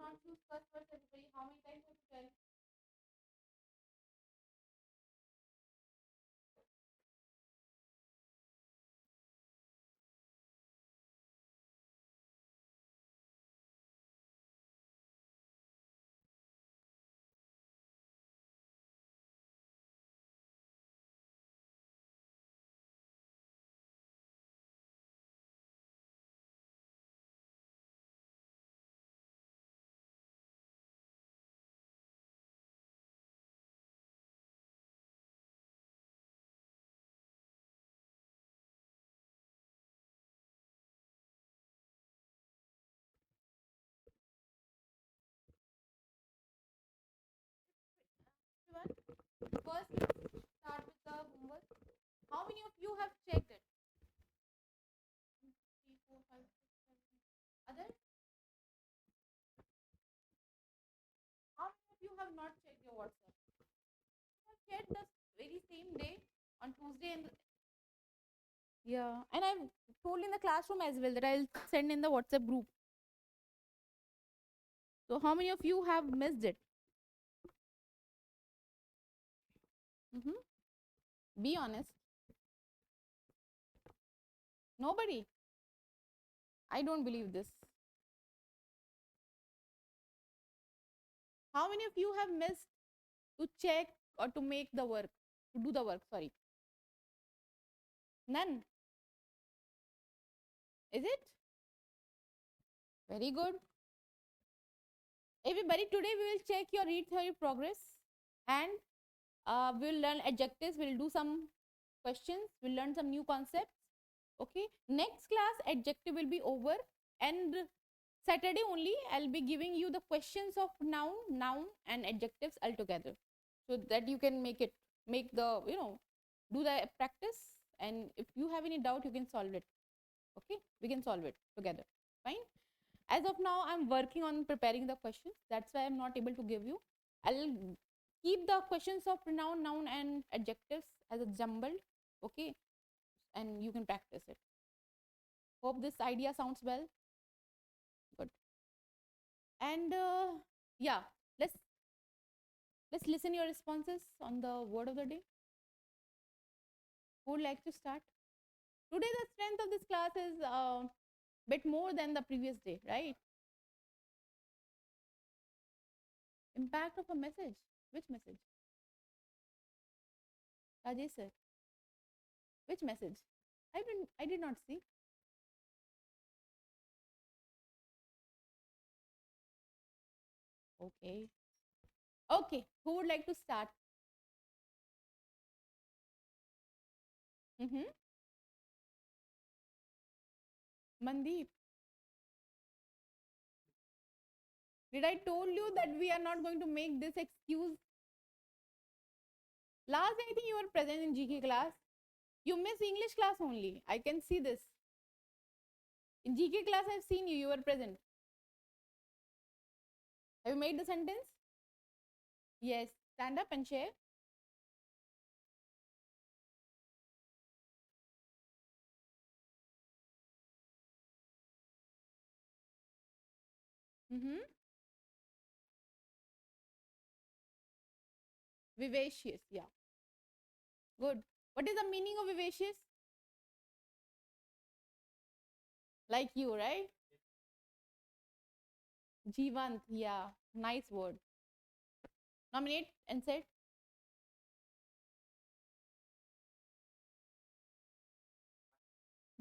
not use curse words, everybody? How many times have to tell? Everyone, first let's start with the homework. How many of you have checked it? 3, 4, 5, 6, 7, 8. Others? How many of you have not checked your WhatsApp? I checked the very same day on Tuesday, and yeah, and I've told in the classroom as well that I'll send in the WhatsApp group. So how many of you have missed it? Be honest. Nobody. I don't believe this. How many of you have missed to check or to make the work, to do the work? Sorry. None. Is it? Very good. Everybody, today we will check your read theory progress, and we'll learn adjectives. We'll do some questions. We'll learn some new concepts. Okay. Next class, adjective will be over, and Saturday only I'll be giving you the questions of noun and adjectives altogether, so that you can make the, do the practice, and if you have any doubt you can solve it. Okay, we can solve it together. Fine. As of now I'm working on preparing the questions, that's why I'm not able to give you. I'll keep the questions of pronoun, noun and adjectives as a jumbled. Okay, and you can practice it. Hope this idea sounds well. Good. And yeah, let's listen your responses on the word of the day. Who would like to start? Today the strength of this class is bit more than the previous day, right? Impact of a message. Which message? Rajesh sir. Which message? I did not see. Okay. Okay. Who would like to start? Mm-hmm. Mandeep. Did I told you that we are not going to make this excuse? Last day I think you were present in GK class. You miss English class only. I can see this. In GK class I've seen you. You were present. Have you made the sentence? Yes. Stand up and share. Mm-hmm. Vivacious. Yeah. Good. What is the meaning of vivacious? Like you, right? Jivant. Yeah. Nice word. Nominate and set.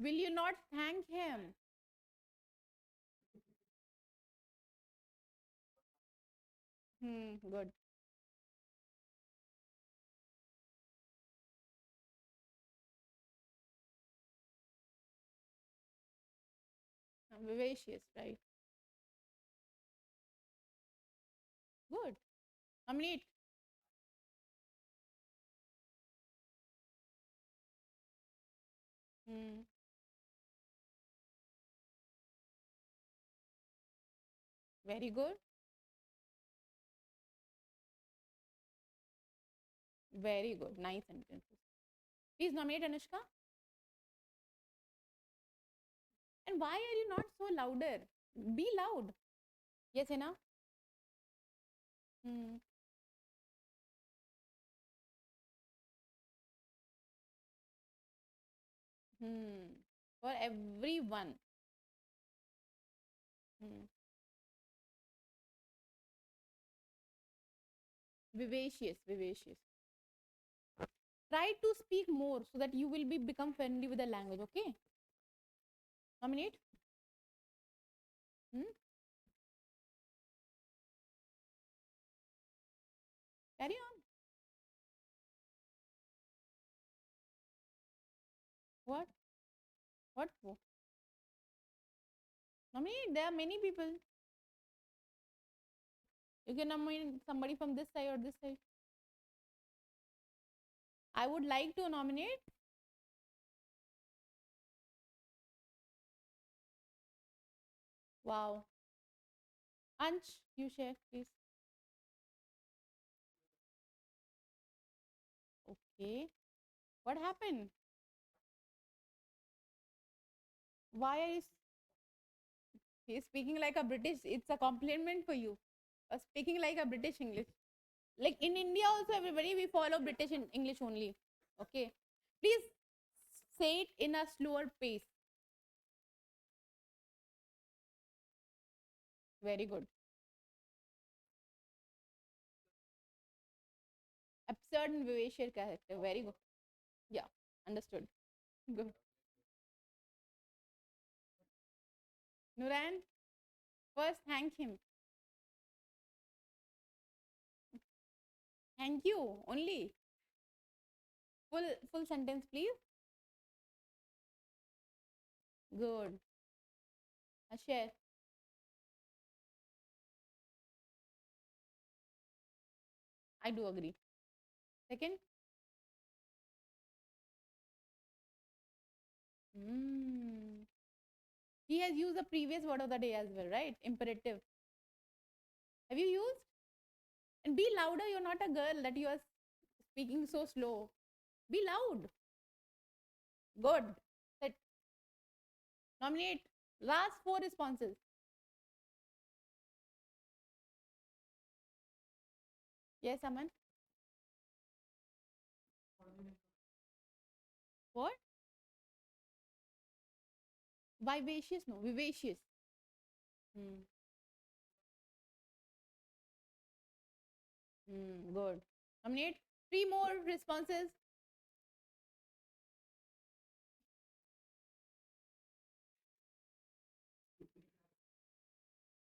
Will you not thank him? Good. Vivacious, right? Good. Nominate. Hmm. Very good. Very good. Nice sentences. Please nominate Anushka. And why are you not so louder? Be loud. Yes, Hina? Hmm. Hmm. For everyone. Hmm. Vivacious, vivacious. Try to speak more so that you will be become friendly with the language. Okay. Nominate. Hmm? Carry on. What? What? Nominate. There are many people. You can nominate somebody from this side or this side. I would like to nominate. Wow. Ansh, you share, please. Okay. What happened? Why are you he's speaking like a British? It's a compliment for you. Speaking like a British English. Like in India, also, everybody, we follow British English only. Okay. Please say it in a slower pace. Very good. Absurd and vivacious character. Very good. Yeah. Understood. Good. Nuran, first thank him. Thank you only. Full sentence, please. Good. Share. I do agree. Second. Mm. He has used the previous word of the day as well, right? Imperative. Have you used? And be louder. You're not a girl that you are speaking so slow. Be loud. Good. Set. Nominate. Last four responses. Yes, Aman. What? Vivacious? No, vivacious. Hmm. Good. Nominate. Three more responses.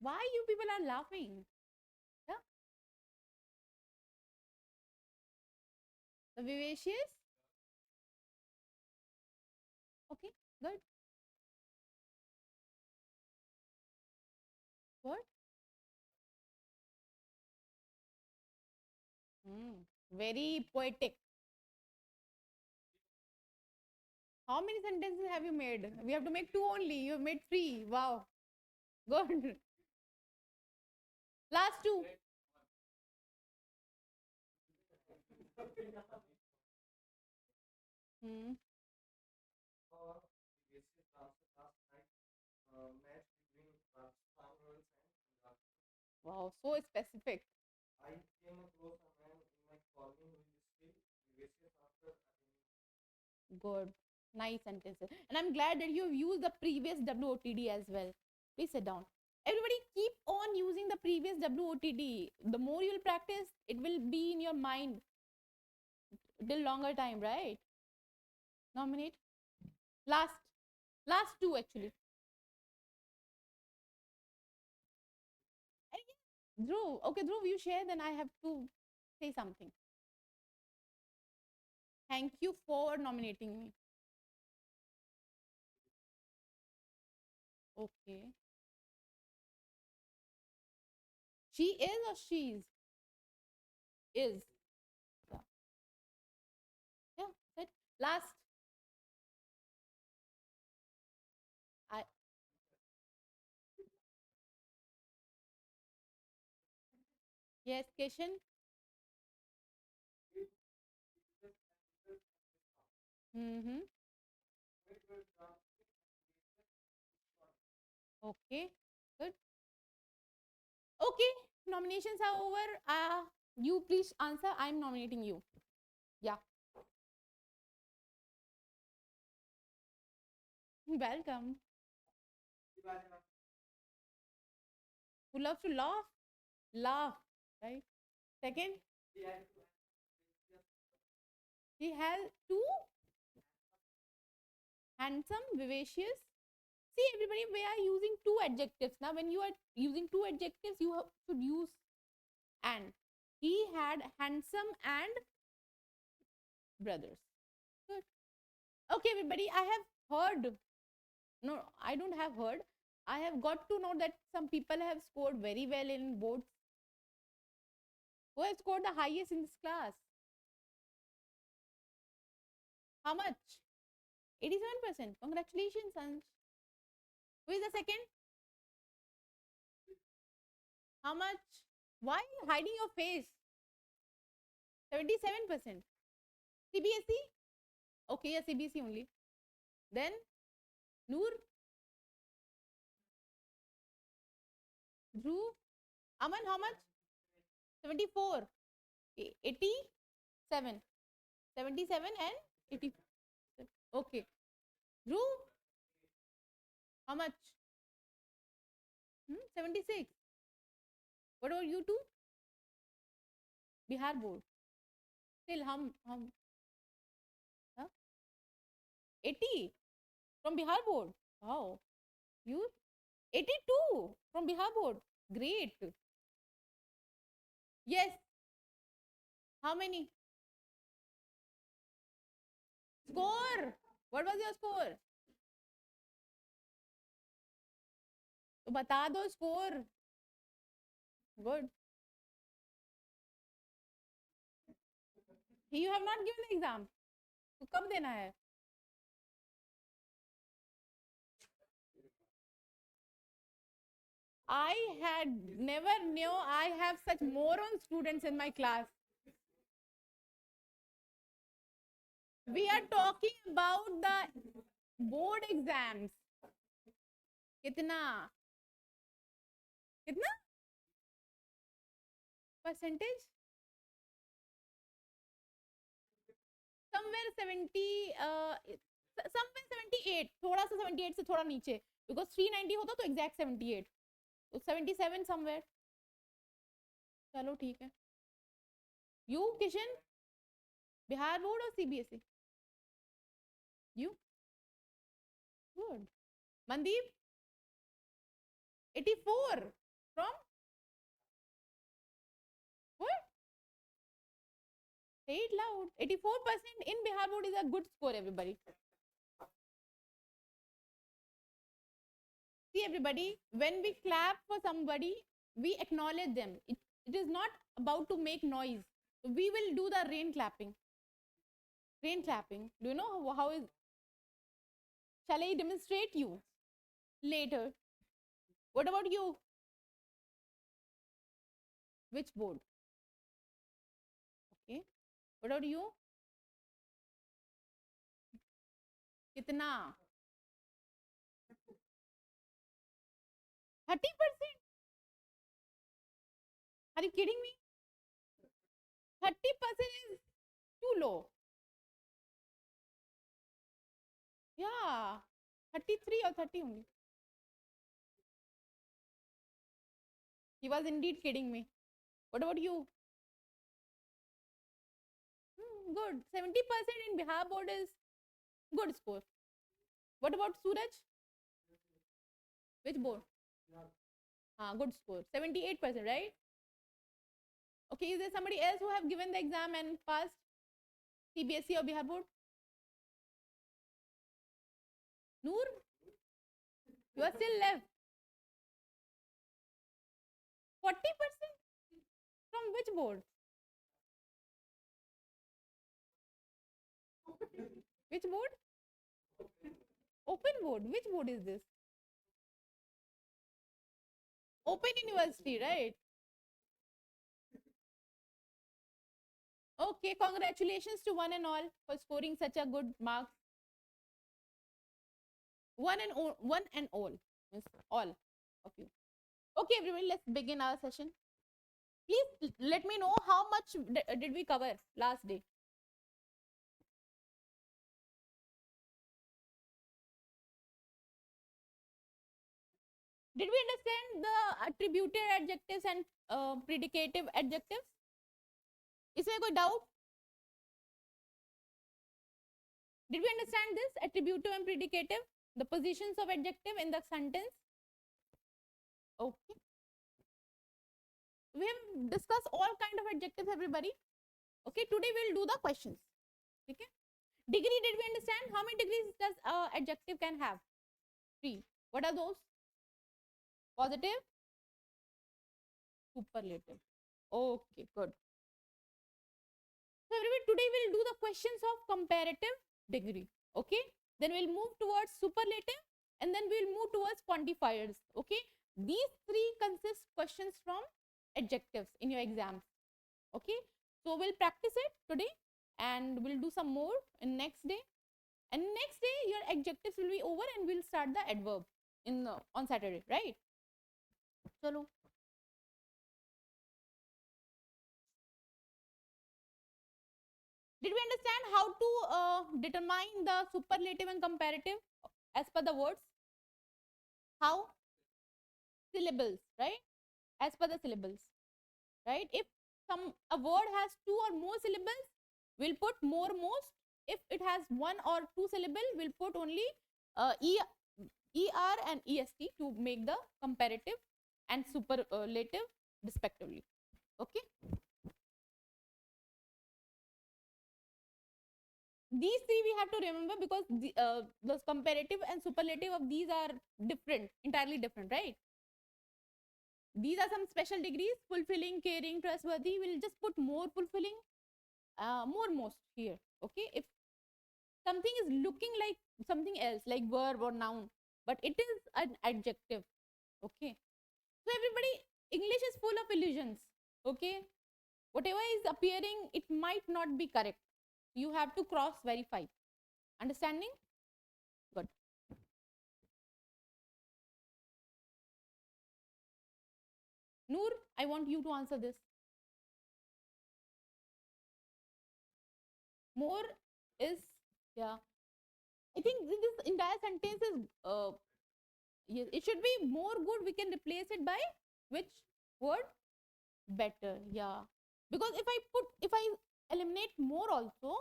Why you people are laughing? Yeah. The vivacious. Okay. Good. What? Very poetic. How many sentences have you made? We have to make two only. You have made three. Wow. Good. Last two. Hmm. Wow. So specific. Good. Nice sentences. And I'm glad that you've used the previous WOTD as well. Please sit down. Everybody keep on using the previous WOTD. The more you'll practice, it will be in your mind till longer time, right? Nominate. Last. Last two actually. Dhruv. Okay, Dhruv, you share, then I have to say something. Thank you for nominating me. Okay. She is or she's? Is. Yeah. Yeah. That last. I yes, Keshan. Mm-hmm. Okay. Good. Okay. nominations are over, you please answer. I'm nominating you. Yeah. Welcome. Who loves to laugh? Laugh, right? Second, he has two, handsome, vivacious. See, everybody, we are using two adjectives. Now, when you are using two adjectives, you should use and. He had handsome and brothers. Good. Okay, everybody, I have heard. No, I don't have heard. I have got to know that some people have scored very well in boards. Who has scored the highest in this class? How much? 87%. Congratulations, Ansh. Who is the second? How much? Why are you hiding your face? 77%. CBSE? Okay, yeah, CBSE only. Then, Noor? Dhruv? Aman, how much? 74. 87. 77 and 80. Okay. Dhruv? How much? 76. What about you two? Bihar board. Still hum. Huh? 80 from Bihar board. Wow. You? 82 from Bihar board. Great. Yes. How many? Score. What was your score? तो बता दो score. Good. You have not given the exam. तो कब देना है? I had never knew I have such moron students in my class. We are talking about the board exams. कितना? कितना? Percentage? Somewhere 70, somewhere 78. थोड़ा सा 78 से थोड़ा नीचे. Because 390 होता तो exact 78. तो 77 somewhere. चलो ठीक है. You, Kishan? Bihar board or CBSE? You? Good. Mandeep? 84 from? What? Say it loud. 84% in Bihar board is a good score, everybody. See, everybody, when we clap for somebody, we acknowledge them. It is not about to make noise. We will do the rain clapping. Rain clapping. Do you know how is? Shall I demonstrate you later? What about you? Which board? Okay. What about you? कितना? 30%? Are you kidding me? 30% is too low. Yeah, 33 or 30 only. He was indeed kidding me. What about you? Good. 70% in Bihar board is good score. What about Suraj? Which board? Good score. 78%, right? Okay, is there somebody else who have given the exam and passed? CBSE or Bihar board? Noor? You are still left. 40%? From which board? Which board? Open board. Which board is this? Open University, right? Okay, congratulations to one and all for scoring such a good marks. One and all, means all of you. Okay, everybody, let's begin our session. Please let me know how much did we cover last day. Did we understand the attributed adjectives and predicative adjectives? इसमें कोई doubt? Did we understand this attributive and predicative, the positions of adjective in the sentence? Okay. We have discussed all kind of adjectives, everybody. Okay, today we'll do the questions. Okay. Degree, did we understand? How many degrees does adjective can have? 3. What are those? Positive, superlative. Okay, good. So everybody, today we'll do the questions of comparative degree. Okay. Then we'll move towards superlative, and then we'll move towards quantifiers. Okay. These 3 consist questions from adjectives in your exams. Okay. So we'll practice it today, and we'll do some more in next day. And next day your adjectives will be over, and we'll start the adverb in on Saturday, right? Chalo. Did we understand how to determine the superlative and comparative as per the words? How? Syllables, right? As per the syllables, right? If a word has 2 or more syllables, we'll put more, most. If it has 1 or 2 syllable, we'll put only er and est to make the comparative and superlative respectively. Okay. These 3 we have to remember, because the comparative and superlative of these are different, entirely different, right? These are some special degrees: fulfilling, caring, trustworthy. We'll just put more fulfilling, more, most here. Okay. If something is looking like something else, like verb or noun, but it is an adjective. Okay. So everybody, English is full of illusions. Okay. Whatever is appearing, it might not be correct. You have to cross verify. Understanding? Good. Noor, I want you to answer this. More is, yeah. I think this entire sentence is, yes, it should be more good. We can replace it by which word? Better, yeah. Because if I eliminate more also,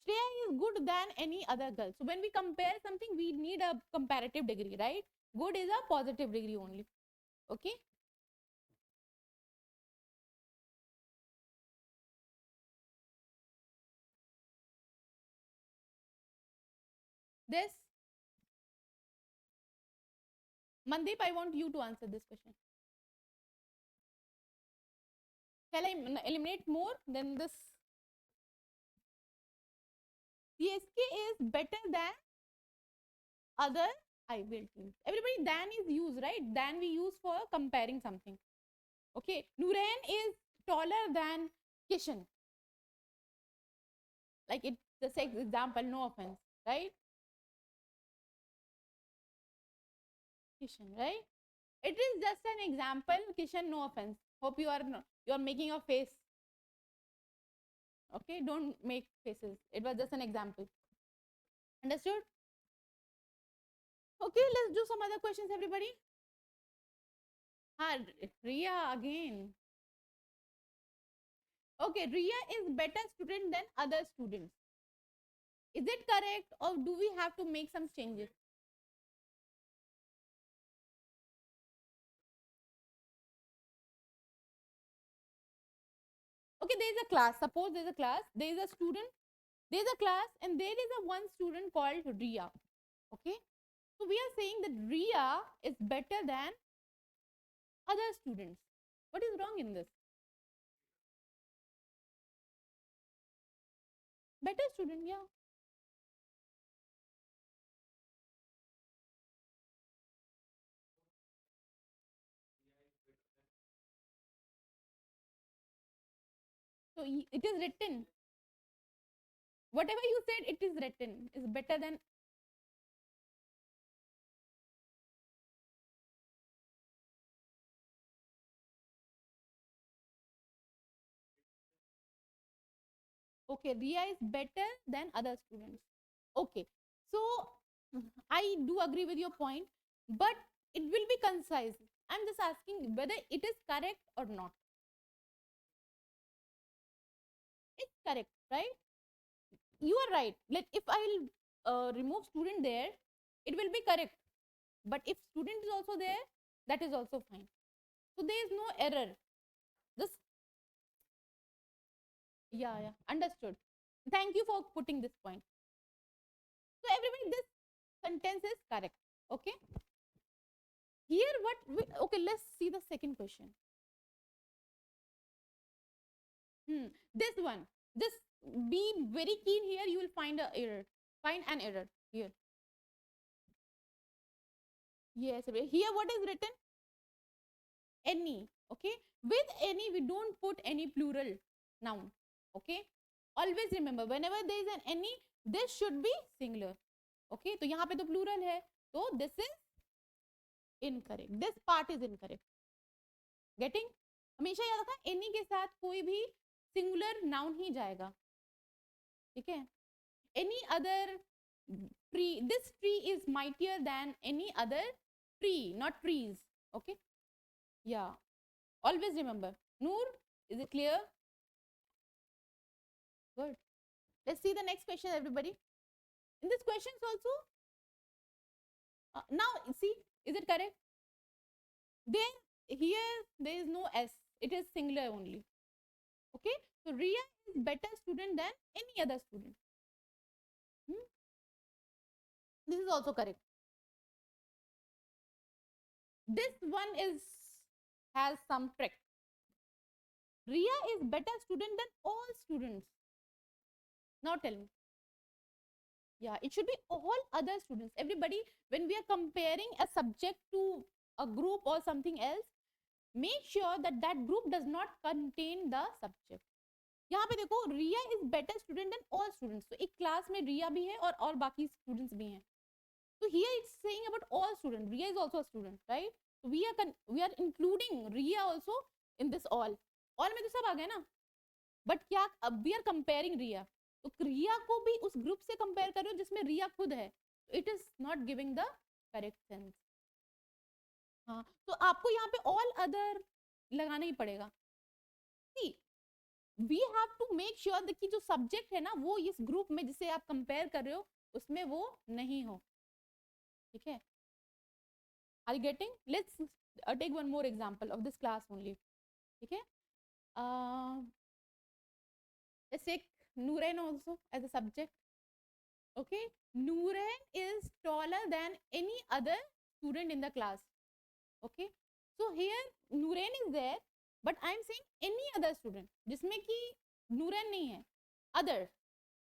Shreya is good than any other girl. So when we compare something, we need a comparative degree, right? Good is a positive degree only. Okay. This, Mandeep, I want you to answer this question. Shall I eliminate more than this? CSK is better than other I will teams. Everybody, than is used, right? Than we use for comparing something. Okay. Nurain is taller than Kishan. Like it's the sex example, no offense, right? Kishan, right? It is just an example, Kishan, no offense. Hope you are making a face. Okay, don't make faces. It was just an example. Understood? Okay, let's do some other questions, everybody. Ria again. Okay, Ria is better student than other students. Is it correct, or do we have to make some changes? Okay, there is a class. Suppose there is a class. There is a student. There is a class, and there is a one student called Ria. Okay, so we are saying that Ria is better than other students. What is wrong in this? Better student, yeah. So it is written. Whatever you said, it is written. Is better than. Okay, Ria is better than other students. Okay, so I do agree with your point, but it will be concise. I'm just asking whether it is correct or not. It's correct, right? You are right. Like if I will remove student there, it will be correct. But if student is also there, that is also fine. So there is no error. Just yeah, understood. Thank you for putting this point. So everybody, this sentence is correct. Okay. Here, okay, let's see the second question. This one, just be very keen here. You will find a error. Find an error here. Yes, here what is written? Any. Okay. With any, we don't put any plural noun. Okay. Always remember, whenever there is an any, this should be singular. Okay. तो यहाँ पे तो plural है. So this is incorrect. This part is incorrect. Getting? हमेशा याद रखना any के साथ कोई भी singular noun ही जाएगा. ठीक है? Any other tree, this tree is mightier than any other tree, not trees. Okay? Yeah. Always remember. Noor, is it clear? Good. Let's see the next question, everybody. In this questions also, now see, is it correct? Then here there is no S. It is singular only. Okay. So Ria is better student than any other student. This is also correct. This one has some trick. Ria is better student than all students. Now tell me. Yeah, it should be all other students. Everybody, when we are comparing a subject to a group or something else, make sure that that group does not contain the subject. यहाँ पे देखो, Ria is better student than all students. So एक class में Ria भी है और बाकी students भी हैं. So here it's saying about all students. Ria is also a student, right? So we are including Ria also in this all. All में तो सब आ गए ना. But क्या अब we are comparing Ria. तो Ria को भी उस ग्रुप से कंपेयर करो जिसमें Ria खुद है. It is not giving the correct sense. हाँ, तो आपको यहाँ पे all other लगाना ही पड़ेगा. See, we have to make sure कि जो सब्जेक्ट है ना वो इस ग्रुप में जिसे आप कंपेयर कर रहे हो उसमें वो नहीं हो. ठीक है? Are you getting? Let's take one more example of this class only. ठीक है? Let's take Noorain also as a subject. Okay, Noorain is taller than any other student in the class. Okay, so here Noorain is there, but I'm saying any other student, जिसमें कि Noorain नहीं है, others.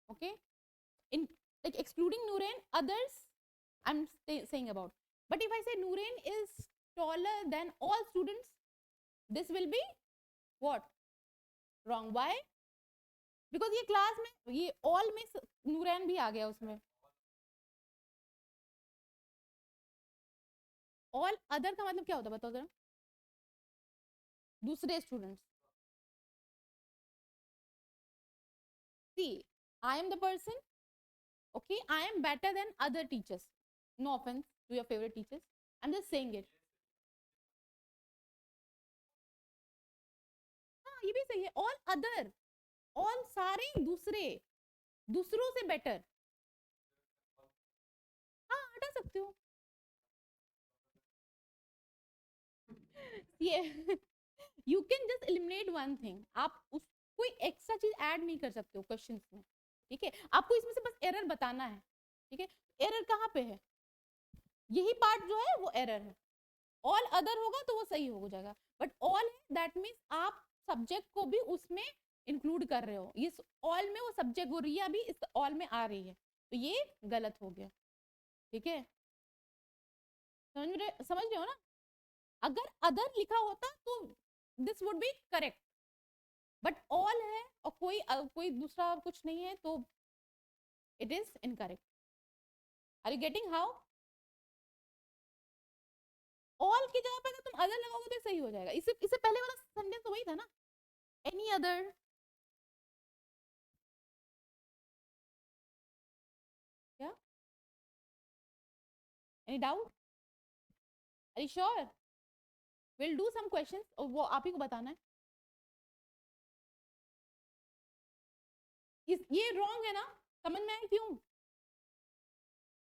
Okay, in like excluding Noorain, others I'm saying about. But if I say Noorain is taller than all students, this will be what? Wrong. Why? Because ये class में ये all में नूरैन भी आ गया उसमें. ऑल अदर का मतलब क्या होता है बताओ जरा. दूसरे students. See I am the person. Okay, I am better than other teachers. No offence to your favourite teachers, I am just saying it. हाँ, ये भी सही है. ऑल अदर, ऑल सारे दूसरों से बेटर. हाँ, हटा सकते हो ये. You can just eliminate one thing. आप उस कोई एक्स्ट्रा चीज ऐड नहीं कर सकते हो क्वेश्चंस में. ठीक है, आपको इसमें से बस एरर बताना है. ठीक है, एरर कहाँ पे है? यही पार्ट जो है वो एरर है. ऑल अदर होगा तो वो सही हो जाएगा, बट ऑल है दैट मीन्स आप सब्जेक्ट को भी उसमें इंक्लूड कर रहे हो. इस ऑल में वो सब्जेक्ट, वो रिया भी इस ऑल में आ रही है, तो ये गलत हो गया. ठीक है, समझ रहे हो ना? अगर अदर लिखा होता तो this would be correct, but all है और कोई दूसरा कुछ नहीं है तो it is incorrect. Are you getting how? All की जगह पे अगर तुम अदर लगाओगे तो सही हो जाएगा. इससे पहले वाला सेंटेंस तो वही था ना, any other. Any doubt? Are you sure? Will do some questions, वो आप ही को बताना है। ये रॉन्ग है ना, समझ में आया क्यों?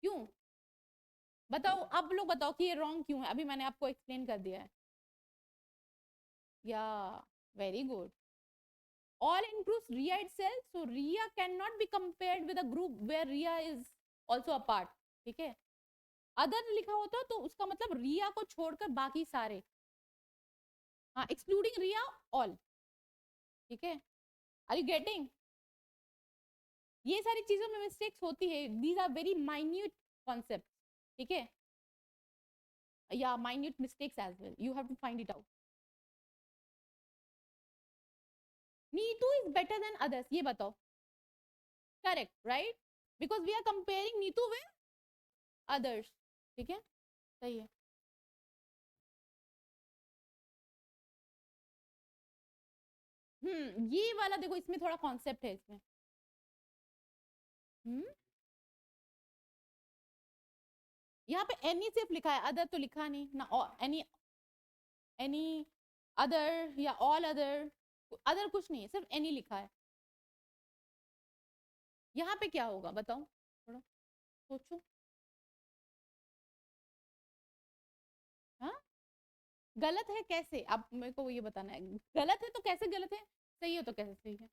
क्यों बताओ, आप लोग बताओ कि ये रॉन्ग क्यों है, अभी मैंने आपको एक्सप्लेन कर दिया है। या very good, all includes Rhea itself, so Rhea cannot be compared with a group where Rhea is also a part, ठीक है। अदर लिखा होता तो उसका मतलब रिया को छोड़कर बाकी सारे, हाँ एक्सक्लूडिंग रिया ऑल, ठीक है। Are you getting? ये सारी चीजों में मिस्टेक्स होती है, these are very minute concept, ठीक है, या minute mistakes as well, you have to find it out. Neetu is better than others, ये बताओ, correct right, because we are comparing Neetu with others, ठीक है, सही है। ये वाला देखो, इसमें थोड़ा कॉन्सेप्ट है इसमें। यहाँ पे एनी सिर्फ लिखा है, अदर तो लिखा नहीं ना, एनी एनी अदर या ऑल अदर, अदर कुछ नहीं है, सिर्फ एनी लिखा है। यहाँ पे क्या होगा बताओ, थोड़ा सोचो। हाँ गलत है कैसे, आप मेरे को ये बताना है, गलत है तो कैसे गलत है, सही है तो कैसे सही है।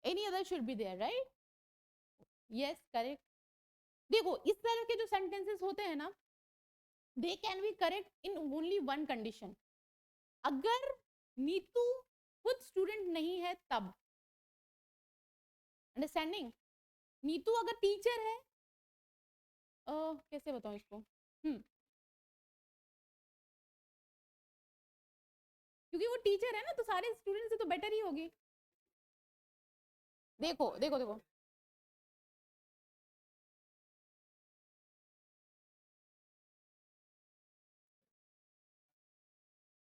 Any other should be there right, yes correct. देखो इस तरह के जो सेंटेंसेस होते हैं ना, they can be correct in only one condition, अगर नीतू खुद स्टूडेंट नहीं है तब, अंडरस्टैंडिंग। नीतू अगर टीचर है, कैसे बताऊं इसको, क्योंकि वो टीचर है ना, तो सारे स्टूडेंट से तो बेटर ही होगी। देखो देखो देखो,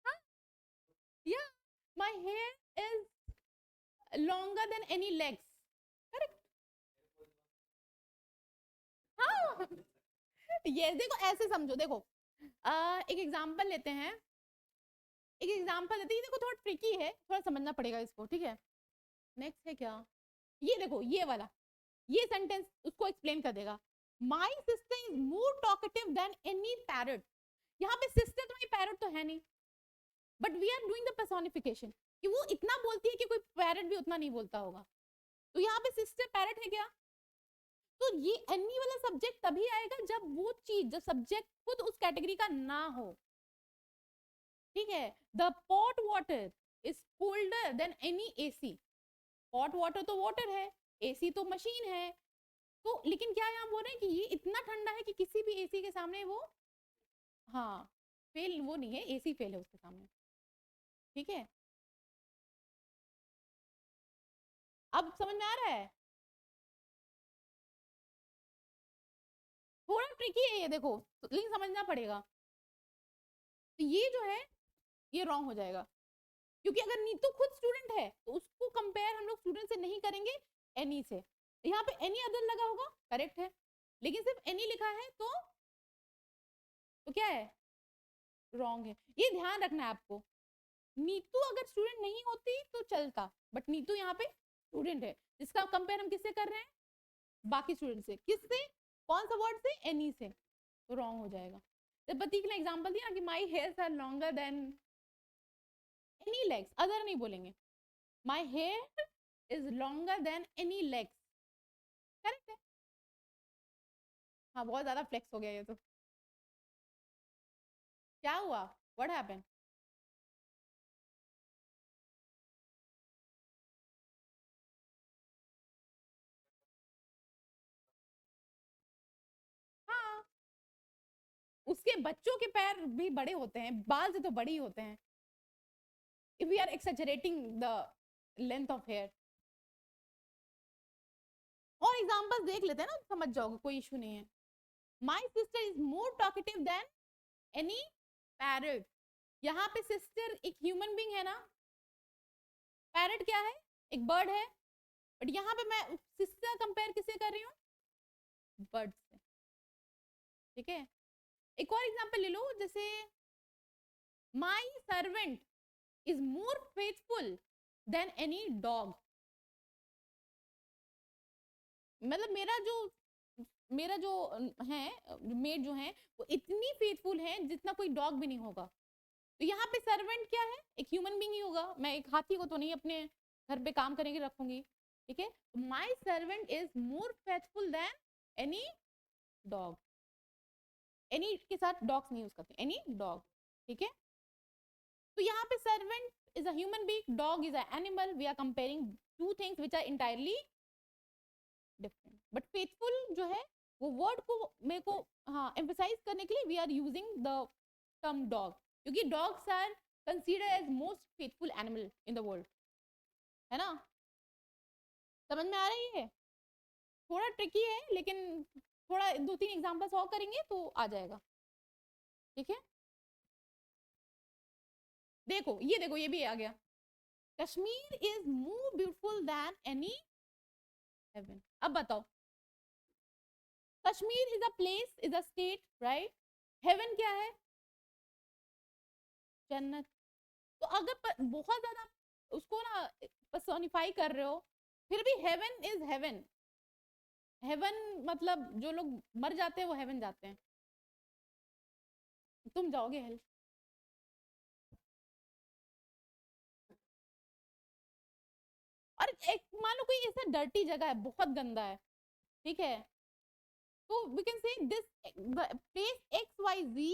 हाँ या my hair is longer than any legs, correct. हाँ ये देखो ऐसे समझो, देखो एक एग्जांपल लेते हैं, एक एग्जांपल लेते हैं, देखो थोड़ा ट्रिकी है, थोड़ा समझना पड़ेगा इसको, ठीक है। नेक्स्ट है क्या, ये देखो ये वाला, ये सेंटेंस उसको एक्सप्लेन कर देगा। My sister is more talkative than any parrot, यहाँ पे सिस्टर तो पैरट तो है नहीं, but we are doing the personification, कि वो इतना बोलती है कि कोई पैरट भी उतना नहीं बोलता होगा, तो यहाँ पे सिस्टर पैरट है क्या, तो ये एनी वाला सब्जेक्ट तभी आएगा जब वो चीज, जब सब्जेक्ट खुद उस कैटेगरी का ना हो, ठीक है। The pot water is colder than any AC, pot water तो वाटर है, एसी तो मशीन है, तो लेकिन क्या यहाँ बोल रहे हैं कि ये इतना ठंडा है कि किसी भी एसी के सामने वो, हाँ फेल वो नहीं है, एसी फेल है उसके सामने, ठीक है। अब समझ में आ रहा है, थोड़ा ट्रिकी है ये देखो, लेकिन समझना पड़ेगा। तो ये जो है ये रॉन्ग हो जाएगा, क्योंकि अगर नीतू खुद स्टूडेंट है तो उसको कंपेयर हम लोग स्टूडेंट से नहीं करेंगे एनी से, यहाँ पे एनी अदर लगा होगा, करेक्ट है, लेकिन सिर्फ एनी लिखा है तो क्या है, रॉन्ग है। ये ध्यान रखना है आपको, नीतू अगर स्टूडेंट नहीं होती तो चलता, बट नीतू यहाँ पे स्टूडेंट है, जिसका कंपेयर हम किससे कर रहे हैं, बाकी स्टूडेंट से, किससे, कौन सा वर्ड से, एनी से, तो रॉन्ग हो जाएगा। जब प्रतीक ने एग्जांपल दिया कि my hairs are longer than any legs, other नहीं बोलेंगे, my hair is longer than any legs, correct है। हाँ बहुत ज्यादा फ्लेक्स हो गया ये तो, क्या हुआ, व्हाट हैपेंड? हाँ उसके बच्चों के पैर भी बड़े होते हैं, बाल से तो बड़े ही होते हैं, if we are exaggerating the length of hair। और एग्जांपल्स देख लेते हैं ना, समझ जाओगे, कोई इशू नहीं है। My sister is more talkative than any parrot, यहाँ पे सिस्टर एक ह्यूमन बींग है ना, पैरट क्या है, एक बर्ड है, बट यहाँ पे मैं सिस्टर कंपेयर किससे कर रही हूँ, बर्ड से, ठीक है, एक और एग्जांपल ले लो, जैसे my servant is more faithful than any dog. मतलब मेरा जो है मेड जो है वो इतनी फेथफुल है जितना कोई डॉग भी नहीं होगा। तो यहाँ पे सर्वेंट क्या है, एक ह्यूमन बींग ही होगा, मैं एक हाथी को तो नहीं अपने घर पे काम करने के रखूंगी। ठीक है, my servant is more faithful than any dog. Any के साथ डॉग्स नहीं यूज करते, एनी डॉग। ठीक है, तो यहाँ पे servant is a human being, dog is a animal, we are comparing two things which are entirely different. But faithful जो है वो वर्ड को मेरे को हाँ एम्फसाइज करने के लिए we are using the term dog, क्योंकि dogs are consider as most faithful animal in the world, है ना। समझ में आ रही है, थोड़ा ट्रिकी है लेकिन थोड़ा 2-3 एग्जांपल्स और करेंगे तो आ जाएगा। ठीक है, देखो ये भी आ गया, Kashmir is more beautiful than any heaven. अब बताओ, Kashmir is a place, is a state, right. Heaven क्या है, जन्नत। तो अगर बहुत ज्यादा उसको ना पर्सोनिफाई कर रहे हो, फिर भी हेवन इज हेवन। हेवन मतलब जो लोग मर जाते हैं वो हेवन जाते हैं, तुम जाओगे हेल। और एक मान लो कोई ऐसा डर्टी जगह है, बहुत गंदा है, ठीक है, तो we can say this place X Y Z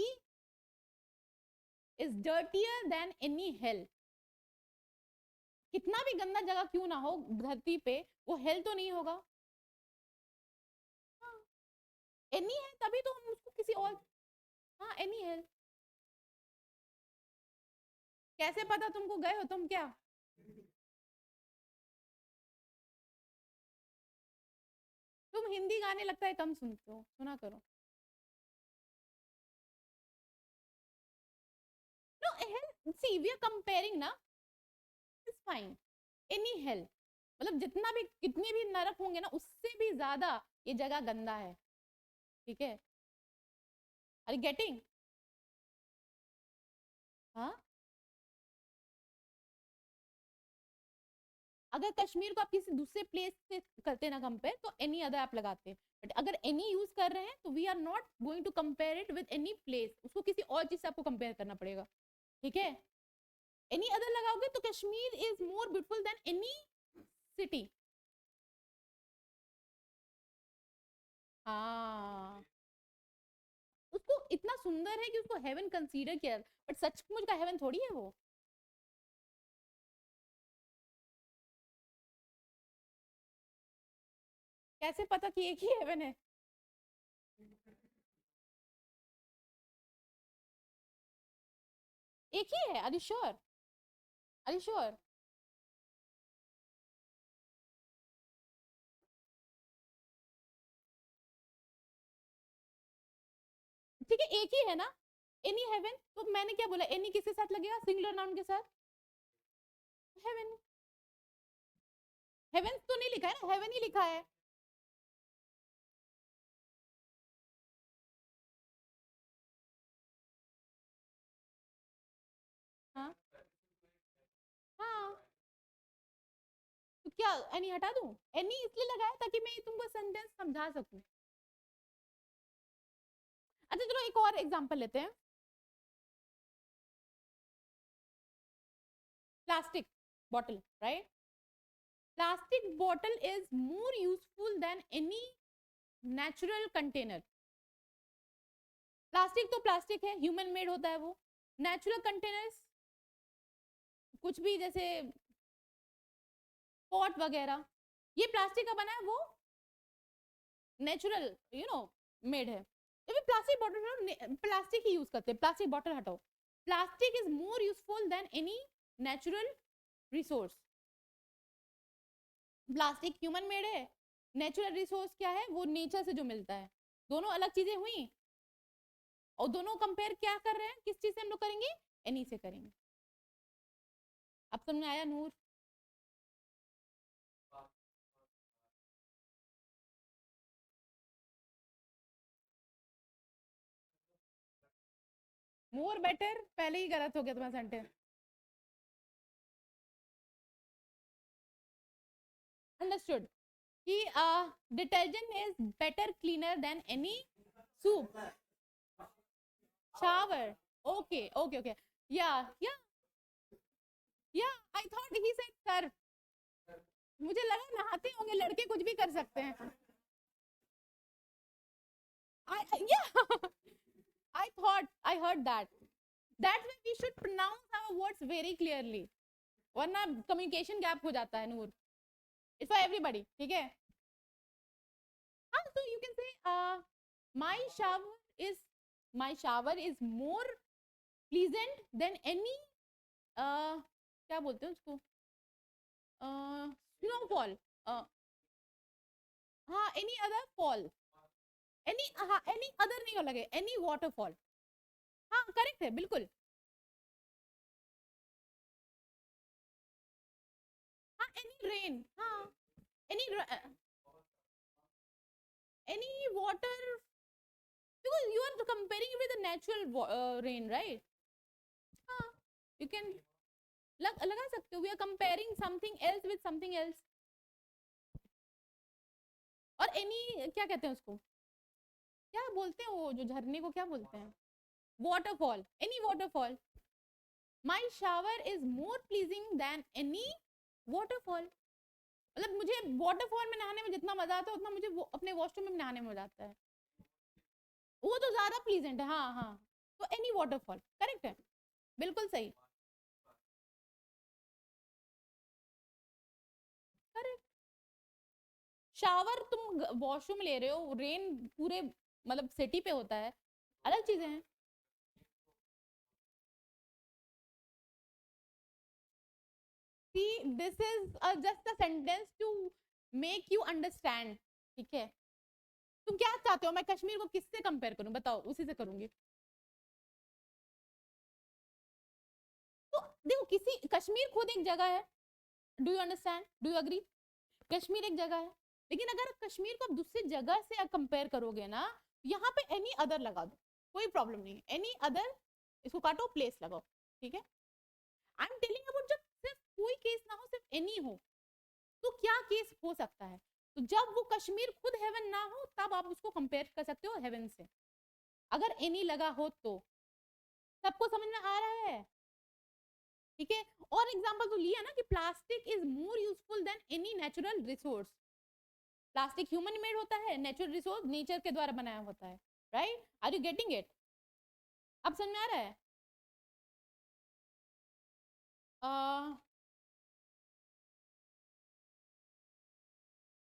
is dirtier than any hell. कितना भी गंदा जगह क्यों ना हो धरती पे, वो हेल तो नहीं होगा। हाँ, एनी है तभी तो हम उसको किसी और, हाँ एनी हेल। कैसे पता, तुमको गए हो तुम क्या, तुम हिंदी गाने लगता है कम सुनते हो, सुना करो। No hell, see we are comparing ना, इज फाइन, एनी हेल मतलब जितना भी कितने भी नरक होंगे ना उससे भी ज्यादा ये जगह गंदा है। ठीक है, अरे गेटिंग, हाँ। अगर कश्मीर को आप किसी दूसरे प्लेस से करते ना कंपेयर तो एनी अदर आप लगाते, बट अगर एनी यूज कर रहे हैं तो we are not going to compare it with any place, उसको किसी और चीज से आपको कंपेयर करना पड़ेगा। ठीक है, एनी अदर लगाओगे तो Kashmir is more beautiful than any city. हाँ, उसको इतना सुंदर है कि उसको हेवन कंसीडर किया, बट सचमुच का हेवन थोड़ी है वो। कैसे पता कि एक ही हेवन है, एक ही है, are you sure, are you sure. ठीक है, एक ही है ना, एनी हेवन, तो मैंने क्या बोला, एनी किसके साथ लगेगा, सिंगुलर नाउन के साथ, हेवन। हेवन तो नहीं लिखा है ना, हेवन ही लिखा है। हाँ हाँ, तो क्या एनी हटा दूं, एनी इसलिए लगाया ताकि मैं तुमको सेंटेंस समझा सकूं। अच्छा चलो एक और एग्जांपल लेते हैं, plastic bottle, right. Plastic bottle is more useful than any natural container. Plastic तो प्लास्टिक है, ह्यूमन मेड होता है वो। नेचुरल कंटेनर्स कुछ भी, जैसे पॉट वगैरह, ये प्लास्टिक का बना है, वो नेचुरल मेड है। प्लास्टिक बॉटल, प्लास्टिक ही यूज करते हैं, प्लास्टिक बॉटल हटाओ। Plastic is more useful than any natural resource. Plastic human made है, नेचुरल रिसोर्स क्या है, वो नेचर से जो मिलता है, दोनों अलग चीजें हुई। और दोनों कंपेयर क्या कर रहे हैं, किस चीज से हम लोग करेंगे, एनी से करेंगे। अब समझ में आया नूर। मोर बेटर पहले ही गलत हो गया तुम्हारा सेंटेंस। अंडरस्टूड कि detergent is better cleaner then any soup shower. Okay okay okay या या या I thought he said sir, मुझे लगा नहाते होंगे लड़के, कुछ भी कर सकते हैं। Yeah, I thought I heard that. That's why we should pronounce our words very clearly. वरना communication gap हो जाता है नूर। It's for everybody, ठीक है? हाँ, so you can say my shower is more pleasant than any क्या बोलते हैं उसको, snowfall, हाँ any other fall, any other नहीं लगे, any waterfall। हाँ करेक्ट है बिल्कुल। हाँ any rain, हाँ any any water, because you are comparing it with the natural rain, right? हाँ you can लगा सकते हो, we are comparing something else with something else। और any क्या कहते हैं उसको, क्या बोलते हैं वो जो झरने को क्या बोलते हैं, waterfall, any waterfall। my shower is more pleasing than any waterfall। मतलब मुझे वाटरफॉल में नहाने में जितना मजा आता है उतना मुझे अपने वॉशरूम में नहाने में मजा आता है, वो तो ज्यादा प्लीजेंट है। हाँ हाँ, तो एनी वाटरफॉल करेक्ट है, बिल्कुल सही करेक्ट। शावर तुम वॉशरूम ले रहे हो, रेन पूरे मतलब सिटी पे होता है, अलग चीजें हैं। See, this is just a sentence to make you understand, ठीक है? तुम क्या चाहते हो, मैं कश्मीर को किससे कंपेयर करूं, बताओ, उसी से करूंगी। तो देखो, किसी कश्मीर खुद एक जगह है, do you understand, do you agree? Kashmir एक जगह है, लेकिन अगर कश्मीर को आप दूसरी जगह से कंपेयर करोगे ना, यहाँ पे एनी अदर लगा दो, कोई प्रॉब्लम नहीं है, एनी अदर, इसको काटो, प्लेस लगाओ, ठीक है? आई एम टेलिंग अबाउट जब सिर्फ कोई केस ना हो, सिर्फ एनी हो, तो क्या केस हो सकता है? तो जब वो कश्मीर खुद हेवन ना हो, तब आप उसको कंपेयर कर सकते हो हेवन से, अगर एनी लगा हो तो। सबको समझ में आ रहा है? ठीक है। और एग्जांपल तो लिया ना कि plastic is more useful than any natural resource. Plastic human made होता है, नेचुरल रिसोर्स नेचर के द्वारा बनाया होता है, right? Are you getting it? अब समझ में आ रहा है?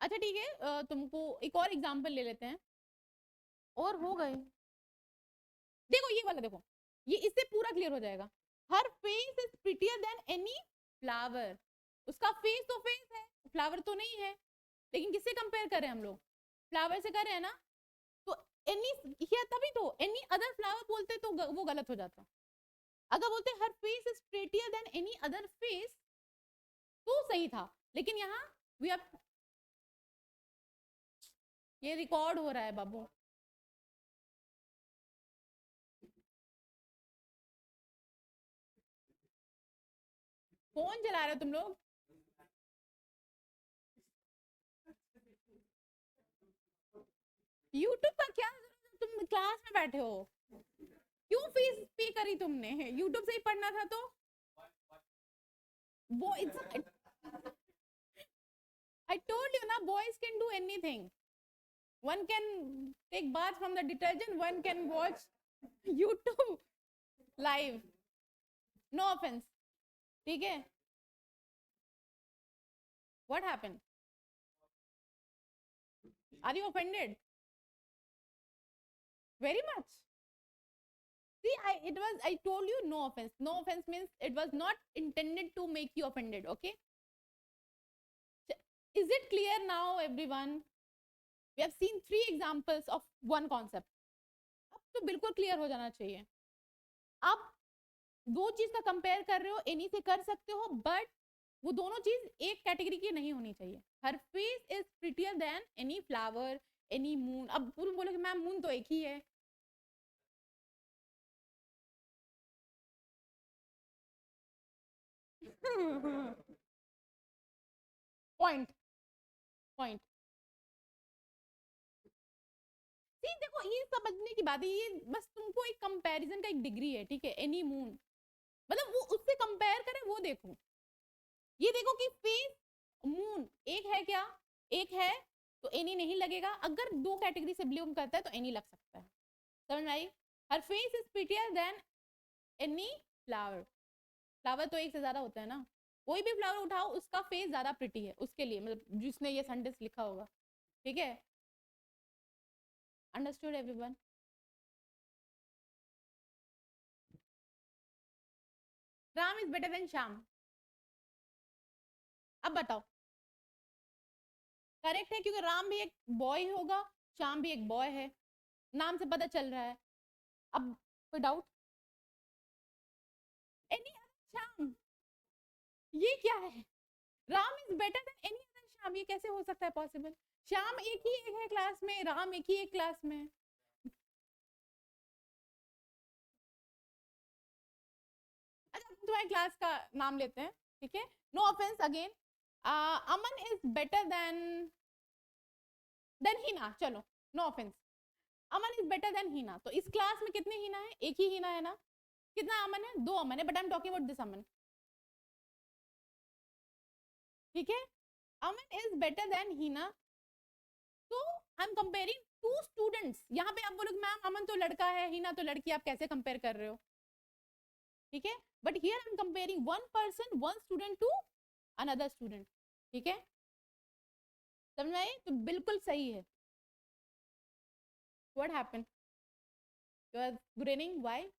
अच्छा ठीक है, तुमको एक और एग्जांपल ले लेते हैं, और हो गए। देखो ये वाला, देखो ये, इससे पूरा क्लियर हो जाएगा। Her face is prettier than any flower. उसका फेस तो फेस है, फ्लावर तो नहीं है, लेकिन किससे कंपेयर कर रहे हैं हम लोग? फ्लावर से कर रहे हैं ना, तो एनी, तभी तो एनी अदर फ्लावर बोलते तो वो गलत हो जाता। अगर बोलते her face is prettier than any other face तो सही था, लेकिन यहाँ वी आर, ये रिकॉर्ड हो रहा है बाबू। फोन चला रहे हो तुम लोग? यूट्यूब का क्या जरूरत है, तुम क्लास में बैठे हो, क्यों फीस पे करी तुमने? यूट्यूब से ही पढ़ना था तो वो I told you na, boys can do anything. One can take bath from the detergent, one can watch YouTube live. No offense, ठीक है? What happened? Are you offended? Very much. See, I told you no offense. No offense means it was not intended to make you offended, okay? Is it clear now, everyone? We have seen 3 examples of one concept. अब तो बिल्कुल clear हो जाना चाहिए। आप दो चीज का कंपेयर कर रहे हो, एनी से कर सकते हो, बट वो दोनों चीज एक कैटेगरी की नहीं होनी चाहिए। Her face is prettier than any flower, any moon. अब तुम बोलोगे मैम मून तो एक ही है, पॉइंट पॉइंट ठीक, देखो ये समझने की बात है, ये बस तुमको एक कंपैरिजन का एक डिग्री है, ठीक है। एनी मून मतलब वो उससे कंपेयर करें, वो देखो, ये देखो कि फेस मून एक है क्या, एक है, तो एनी नहीं लगेगा। अगर दो कैटेगरी से बिलोंग करता है तो एनी लग सकता है, समझ में आई। Her face is prettier than any flower. Flower तो एक से ज्यादा होता है ना, कोई भी फ्लावर उठाओ उसका फेस ज्यादा प्रिटी है, उसके लिए मतलब जिसने ये सेंटेंस लिखा होगा, ठीक है। Understood everyone? Ram is better then Shyam, अब बताओ। करेक्ट है, क्योंकि राम भी एक बॉय होगा, श्याम भी एक बॉय है, नाम से पता चल रहा है। अब कोई डाउट? एनी अदर श्याम, ये क्या है? Ram is better then any other Shyam, ये कैसे हो सकता है पॉसिबल? श्याम एक ही एक है क्लास में, राम एक ही एक क्लास में। अच्छा तुम्हारे क्लास का नाम लेते हैं, ठीक है, no offence again. Aman is better than Heena, चलो no offence. Aman is better than Heena, तो इस क्लास में कितने हीना है? एक ही हीना है ना। कितना अमन है? दो अमन है, but I am talking about this Aman, ठीक है। Aman is better than Heena, तो I am comparing two students. यहाँ पे आप बोलोगे मैम अमन तो लड़का है, हीना तो लड़की, आप कैसे कंपेयर कर रहे हो, ठीक है। But here I am comparing one person, one student to another student, ठीक है। समझ में आई? तो बिल्कुल सही है। What happened? You are grinning, why?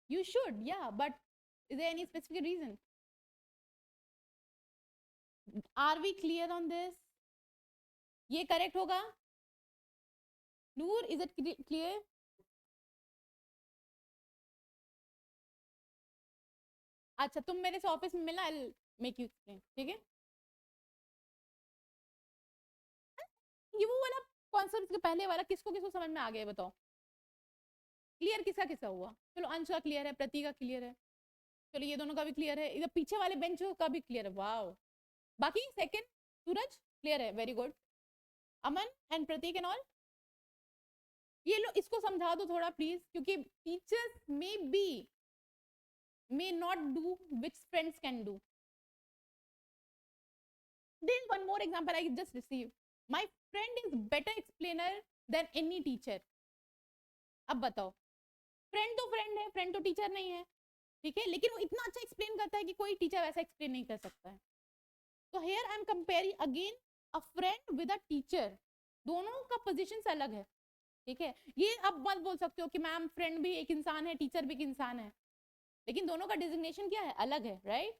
You should, yeah, but is there any specific reason? Are we clear on this? ये करेक्ट होगा? नूर, इज इट क्लियर? अच्छा तुम मेरे से ऑफिस में मिलना, आई मेक यू एक्सप्लेन, ठीक है। ये वो वाला कॉन्सेप्ट के पहले वाला किसको किसको समझ में आ गया बताओ? क्लियर किसका किसका हुआ? चलो अंश का क्लियर है, प्रति का क्लियर है, चलो ये दोनों का भी क्लियर है, इधर पीछे वाले बेंच का भी क्लियर है, वाओ। बाकी सेकंड सूरज क्लियर है, very good. Aman and Prateek and all, ये लो इसको समझा दो थोड़ा प्लीज, क्योंकि teachers may not do which friends can do. There is one more example I just received. My friend is better explainer than any teacher. अब बताओ, फ्रेंड है, फ्रेंड तो टीचर नहीं है, ठीक है, लेकिन वो इतना अच्छा एक्सप्लेन करता है कि कोई टीचर वैसा एक्सप्लेन नहीं कर सकता है। तो here I am comparing again a friend with a teacher, दोनों का पोजीशन अलग है, ठीक है। ये अब मत बोल सकते हो कि मैम फ्रेंड भी एक इंसान है, टीचर भी एक इंसान है, लेकिन दोनों का डिजिग्नेशन क्या है? अलग है, राइट?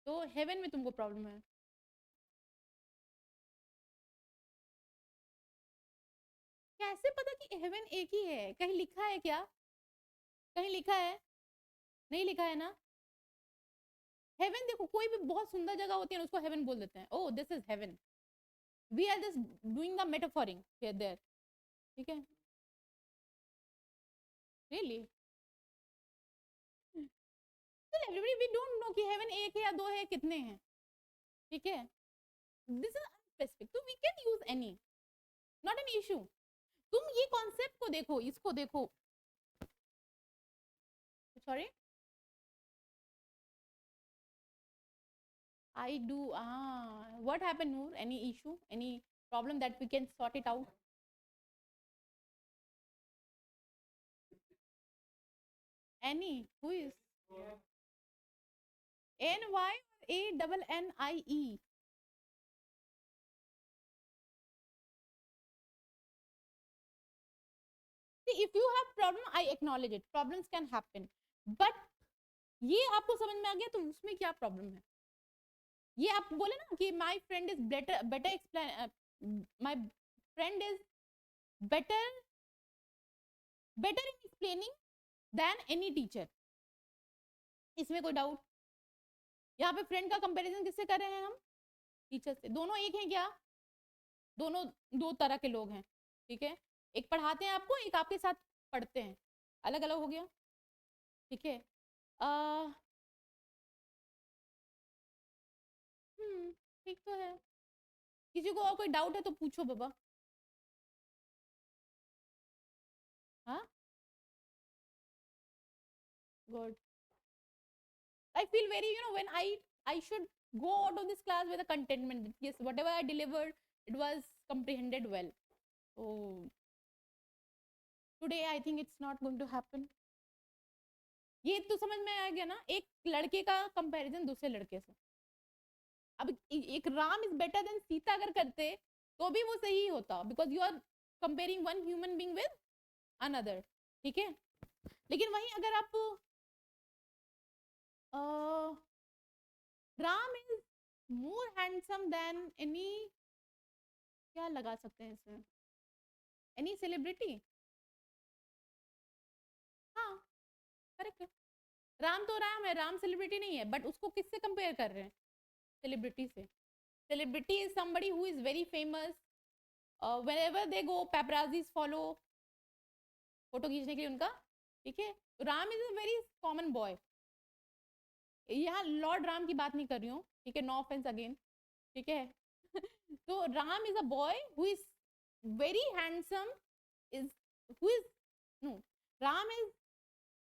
तो हेवन में तुमको प्रॉब्लम है? कैसे पता कि हेवन एक ही है? कहीं लिखा है क्या? कहीं लिखा है? नहीं लिखा है ना। हेवन देखो, कोई भी बहुत सुंदर जगह होती है ना, उसको हेवन बोल देते हैं, oh this is heaven. We are just doing the metaphoring here there, ठीक है। Really everybody we don't know कि हेवन एक है या दो है, कितने हैं, ठीक है। दिस इज अनस्पेसिफिक, तो we can use any, not an issue. तुम ये कॉन्सेप्ट को देखो, इसको देखो, sorry I do. Ah, what happened, Noor? Any issue? Any problem that we can sort it out? Any? Who is? N Y or A double N I E? See, if you have problem, I acknowledge it. Problems can happen, but ये आपको समझ में आ गया तो उसमें क्या problem है? ये आप बोले ना कि my friend is better explain, my friend is better better in explaining than any teacher, इसमें कोई डाउट? यहाँ पे फ्रेंड का कंपैरिजन किससे कर रहे हैं हम? टीचर से। दोनों एक हैं क्या? दोनों दो तरह के लोग हैं, ठीक है। एक पढ़ाते हैं आपको, एक आपके साथ पढ़ते हैं, अलग अलग हो गया, ठीक है। ठीक तो है। किसी को और कोई डाउट है तो पूछो बाबा। हाँ, good. I feel very, when I should go out of this class with a contentment. Yes, whatever I delivered, it was comprehended well. So today I think it's not going to happen. ये तो समझ में आ गया ना, एक लड़के का comparison दूसरे लड़के से। अब एक Ram is better than Sita अगर करते तो भी वो सही होता, because you are comparing one human being with another, ठीक है। लेकिन वहीं अगर आप Ram is more handsome than any, क्या लगा सकते हैं इसमें, एनी सेलिब्रिटी। हाँ, करेक्ट है। राम तो राम है, राम सेलिब्रिटी नहीं है, बट उसको किससे कंपेयर कर रहे हैं, सेलिब्रिटी से। Celebrity is somebody who is very famous, whenever they go paparazzi follow, photo खींचने के लिए उनका, ठीक है। Ram is a very common boy, यहाँ लॉर्ड राम की बात नहीं कर रही हूँ, ठीक है, नो ऑफेंस अगेन, ठीक है। तो Ram is a boy who is very handsome, is who is no, Ram is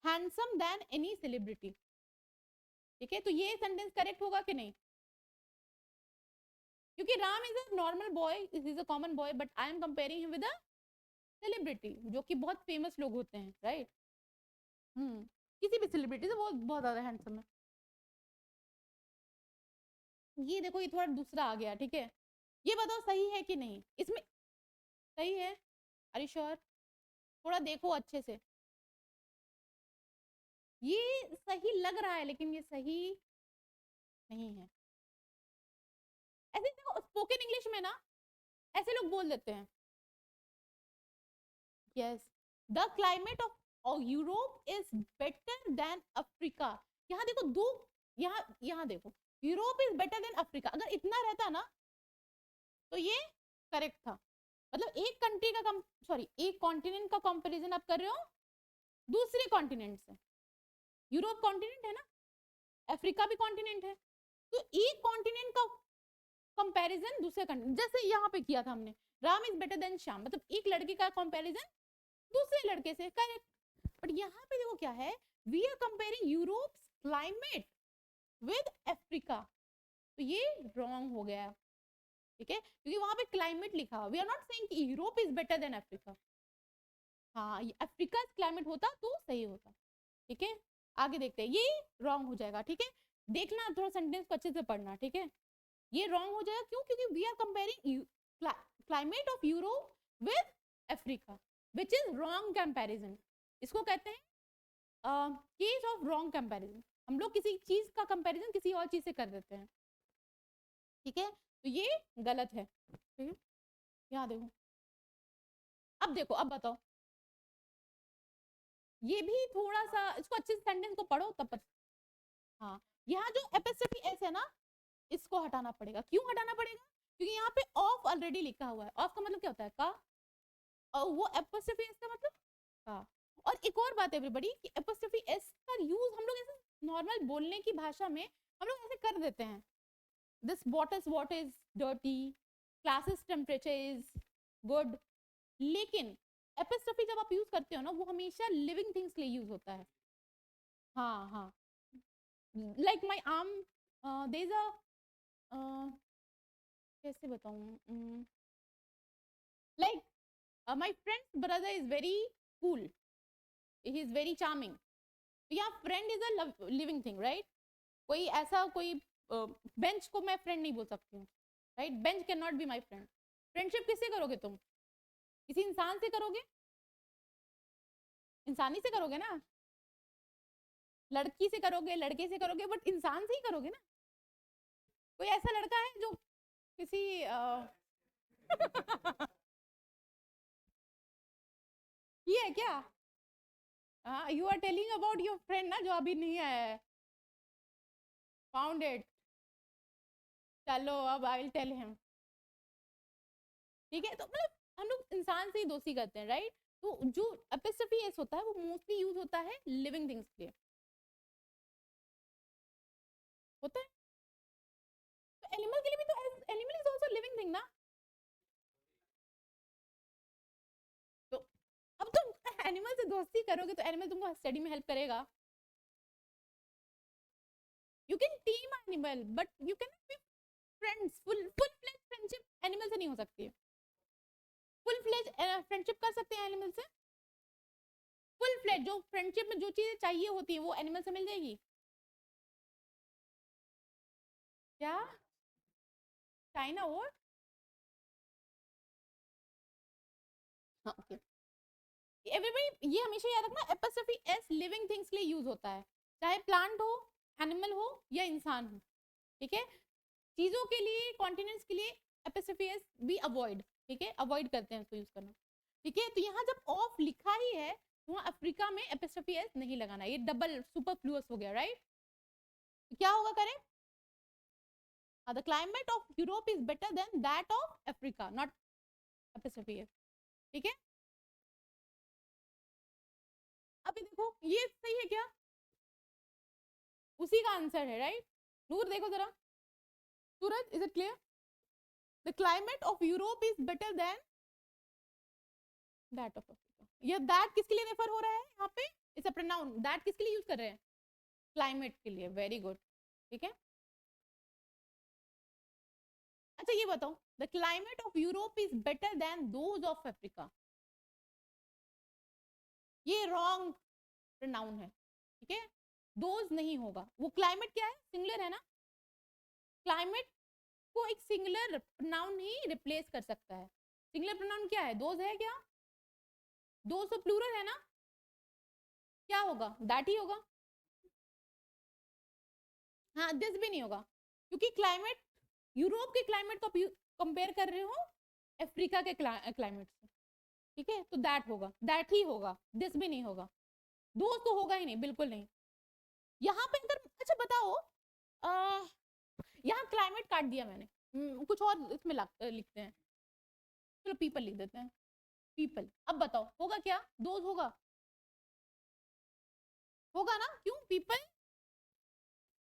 handsome than any celebrity, ठीक है। तो ये सेंटेंस करेक्ट होगा कि नहीं, क्योंकि Ram is a normal boy, is a common boy, but I am comparing him with a celebrity, जो कि बहुत फेमस लोग होते हैं, राइट। किसी भी सेलिब्रिटी से बहुत बहुत ज्यादा हैंडसम है। ये देखो, ये थोड़ा दूसरा आ गया, ठीक है। ये बताओ सही है कि नहीं, इसमें सही है, आर यू श्योर, थोड़ा देखो अच्छे से। ये सही लग रहा है लेकिन ये सही नहीं है। ऐसे देखो, स्पोकन इंग्लिश में ना ऐसे लोग बोल देते हैं, yes, the climate of Europe is better then Africa. यहाँ देखो दो, यहाँ देखो, Europe is better then Africa, अगर इतना रहता ना तो ये करेक्ट था। मतलब एक कंट्री का सॉरी, एक कॉन्टिनेंट का कंपैरिजन आप कर रहे हो दूसरे कॉन्टिनेंट से। यूरोप कॉन्टिनेंट है ना, अफ्रीका भी कॉन्टिनेंट है, तो एक कॉन्टिनेंट का कंपैरिजन दूसरे कॉन्टिनेंट, जैसे यहाँ पे किया था हमने, Ram is better then Shyam, मतलब एक लड़के का कंपैरिजन दूसरे लड़के से, करेक्ट। बट यहाँ पे देखो क्या है, we are comparing Europe climate with Africa, तो ये रॉन्ग हो गया, ठीक है, क्योंकि वहां पे क्लाइमेट लिखा, वी आर नॉट सेइंग कि Europe is better then Africa. हाँ, अफ्रीका क्लाइमेट होता तो सही होता, ठीक है। आगे देखते हैं, ये रॉन्ग हो जाएगा, ठीक है। देखना थोड़ा सेंटेंस को अच्छे से पढ़ना, ठीक है। ये रॉन्ग हो जाएगा, क्यों, क्योंकि we are comparing climate of Europe with Africa, which is wrong comparison. इसको कहते हैं केस ऑफ रॉन्ग कंपैरिजन। हम लोग किसी चीज का कंपैरिजन किसी और चीज से कर देते हैं, ठीक है, तो ये गलत है, ठीक है। यहाँ देखो, अब देखो, अब बताओ, ये भी थोड़ा सा, इसको अच्छे से सेंटेंस को पढ़ो तब पता। हाँ, यहाँ जो एपिस्ट्रोफी एस है ना, इसको हटाना पड़ेगा। क्यों हटाना पड़ेगा, क्योंकि यहाँ पे ऑफ ऑलरेडी लिखा हुआ है। ऑफ का मतलब क्या होता है, का, और वो एपिस्ट्रोफी एस का मतलब का। और एक और बात है एवरीबॉडी, कि एपिस्ट्रोफी एस का यूज हम लोग ऐसे नॉर्मल बोलने की भाषा में हम लोग ऐसे कर देते हैं, this water is dirty, classes temperature is good, लेकिन एपिस्ट्रोफी जब आप यूज करते हो ना, वो हमेशा लिविंग थिंग्स के लिए यूज होता है। हाँ हाँ, like my arm, there is a, कैसे बताऊं, like my friends brother is very cool, he is very charming, तो यहाँ friend is a living thing, right. कोई ऐसा कोई बेंच को मैं फ्रेंड नहीं बोल सकती हूँ, right, bench can not be my friend. Friendship किससे करोगे तुम, किसी इंसान से करोगे, इंसानी से करोगे ना, लड़की से करोगे, लड़के से करोगे, बट इंसान से ही करोगे ना। कोई ऐसा लड़का है जो किसी ये है क्या, हाँ, you are telling about your friend ना, जो अभी नहीं आया है, फाउंड इट, चलो अब आई विल टेल हिम, ठीक है। तो मतलब हम लोग इंसान से ही दोस्ती करते हैं, राइट? तो जो एपिस्ट्रफी एस होता है वो मोस्टली यूज होता है लिविंग थिंग्स के लिए, होता है। तो एनिमल के लिए भी तो animal is also living thing ना। तो अब तुम एनिमल से दोस्ती करोगे तो एनिमल तुमको स्टडी में हेल्प करेगा। You can tame animal but you can be friends. Full fledge friendship animal से नहीं हो सकती है। फुल फ्लेज फ्रेंडशिप कर सकते हैं एनिमल से। फुल फ्लेज जो फ्रेंडशिप में जो चीजें चाहिए होती है वो एनिमल से मिल जाएगी क्या? चाइना और हाँ ओके। एवरीबॉडी ये हमेशा याद रखना, एपिस्ट्रफी एस लिविंग थिंग्स के लिए यूज होता है, चाहे प्लांट हो, एनिमल हो या इंसान हो, ठीक है। चीजों के लिए, कॉन्टिनेंट्स के लिए एपिस्ट्रफी एस भी अवॉइड, ठीक है, अवॉइड करते हैं उसको यूज करना, ठीक है। तो यहाँ जब ऑफ लिखा ही है तो वहाँ अफ्रीका में एपिस्ट्रफी एस नहीं लगाना, ये डबल सुपरफ्लुअस हो गया, राइट? तो क्या होगा correct? The climate of Europe is better than that of Africa, not apostrophe s, ठीक है। अभी देखो ये सही है क्या? उसी का आंसर है, राइट? नूर देखो जरा, Suraj is it clear? The climate of Europe is better than that of Africa. ये दैट किसके लिए रेफर हो रहा है यहाँ पे? इट्स अ प्रोनाउन, दैट किसके लिए यूज कर रहे हैं? क्लाइमेट के लिए, वेरी गुड, ठीक है। अच्छा ये बताओ, the climate of Europe is better then those of Africa, ये रॉन्ग प्रोनाउन है, ठीक है। दोज नहीं होगा, वो क्लाइमेट क्या है, सिंगुलर है ना। क्लाइमेट को एक सिंगुलर प्रोनाउन ही रिप्लेस कर सकता है। सिंगुलर प्रोनाउन क्या है, दोज है क्या? दोज तो प्लूरल है ना, क्या होगा, दैट ही होगा। हाँ दिस भी नहीं होगा, क्योंकि क्लाइमेट, यूरोप के क्लाइमेट को कंपेयर कर रहे हो अफ्रीका के क्लाइमेट से, ठीक है। तो दैट होगा, दैट ही होगा, दिस भी नहीं होगा, दोस्त तो होगा ही नहीं, बिल्कुल नहीं। यहाँ पे अगर अच्छा बताओ, यहाँ क्लाइमेट काट दिया मैंने, कुछ और इसमें लिखते हैं, चलो पीपल लिख देते हैं, पीपल। अब बताओ होगा क्या, दोस्त होगा? होगा ना, क्यों? People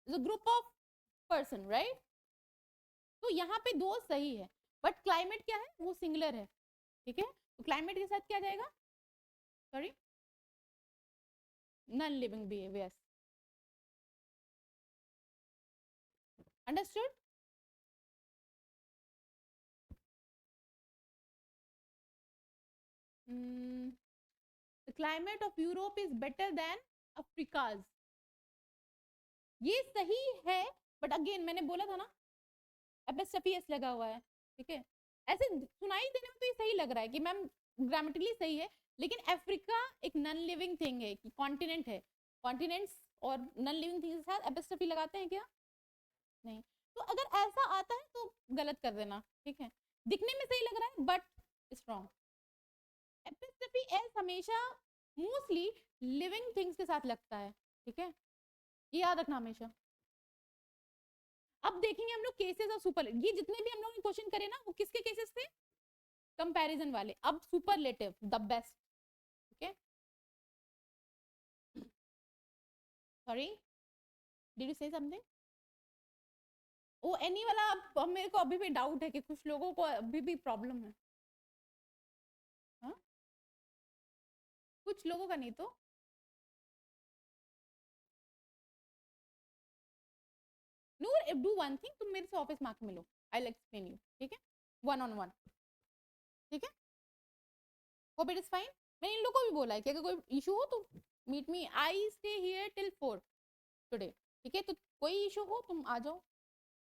is a group of person, right? तो यहाँ पे दोस्त सही है, बट क्लाइमेट क्या है, वो सिंगुलर है, ठीक है। तो क्लाइमेट के साथ क्या जाएगा, sorry, non living behaviours, understood? The climate of Europe is better then Africa's, ये सही है, बट अगेन मैंने बोला था ना एपिस्ट्रफी एस लगा हुआ है, ठीक है। ऐसे सुनाई देने में तो ये सही लग रहा है कि मैम ग्रामेटिकली सही है, लेकिन अफ्रीका एक नॉन लिविंग थिंग है, कि कॉन्टिनेंट है, कॉन्टिनेंट्स और नॉन लिविंग थिंग्स के साथ एपिस्ट्रफी लगाते हैं क्या? नहीं। तो अगर ऐसा आता है तो गलत कर देना, ठीक है। दिखने में सही लग रहा है बट स्ट्रॉन्ग। एपिस्ट्रफी एस हमेशा मोस्टली लिविंग थिंग्स के साथ लगता है, ठीक है, ये याद रखना हमेशा। अब देखेंगे हम लोग केसेस ऑफ सुपर, ये जितने भी हम लोग क्वेश्चन करे ना वो किसके केसेस थे, कंपैरिजन वाले। अब सुपरलेटिव द बेस्ट, ठीक है। सॉरी, डिड यू से समथिंग? वो एनी वाला, अब मेरे को अभी भी डाउट है कि कुछ लोगों को अभी भी प्रॉब्लम है, हाँ कुछ लोगों का, नहीं तो नूर डू वन थिंग, तुम मेरे से ऑफिस में आके मिलो, आई विल एक्सप्लेन यू, ठीक है, वन ऑन वन, ठीक है। Hope it is fine. मैंने इन लोगों को भी बोला है कि अगर कोई इशू हो तो meet me, I stay here till 4 today, ठीक है। तो कोई इशू हो तुम आ जाओ,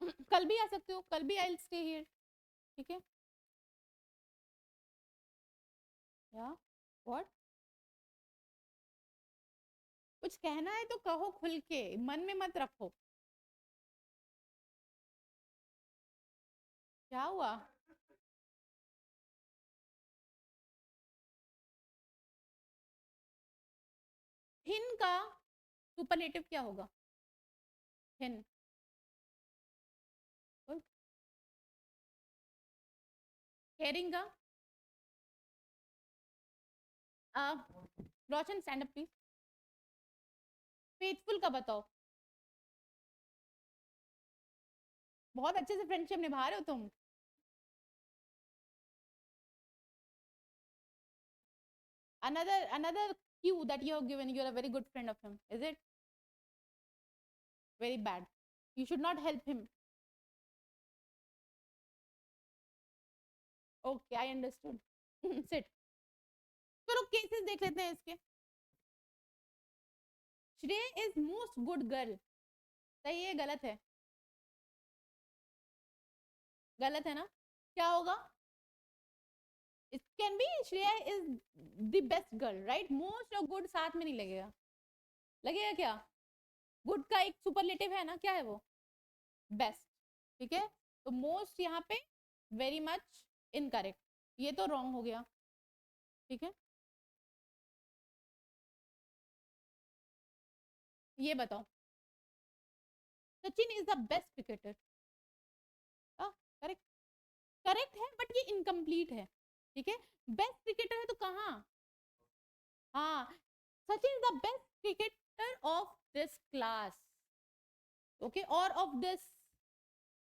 कल भी आ सकते हो, कल भी आई विल स्टे हियर, ठीक है। या व्हाट, कुछ कहना है तो कहो खुल के, मन में मत रखो। क्या हुआ? हिन का सुपरलेटिव क्या होगा, हिन, केयरिंग का रोशन स्टैंड अप प्लीज। फेथफुल का बताओ। बहुत अच्छे से फ्रेंडशिप निभा रहे हो तुम। Another cue that you have given, you're a very good friend of him, is it? Very bad. You should not help him. Okay, I understood. Sit. चलो केसेस देख लेते हैं इसके। श्रेय इज मोस्ट गुड गर्ल, सही है गलत है? गलत है ना? क्या होगा? इट कैन बी श्रेय is the best girl, right? Most और गुड साथ में नहीं लगेगा, लगेगा क्या? गुड का एक सुपरलेटिव है ना, क्या है वो? बेस्ट। ठीक है, तो मोस्ट यहाँ पे वेरी मच इनकरेक्ट, ये तो रॉन्ग हो गया। ठीक है, ये बताओ। Sachin is the best cricketer, correct? Correct है बट ये इनकम्प्लीट है। ठीक है, बेस्ट क्रिकेटर है तो कहाँ? हाँ, Sachin is the best cricketer of this class, okay, और of this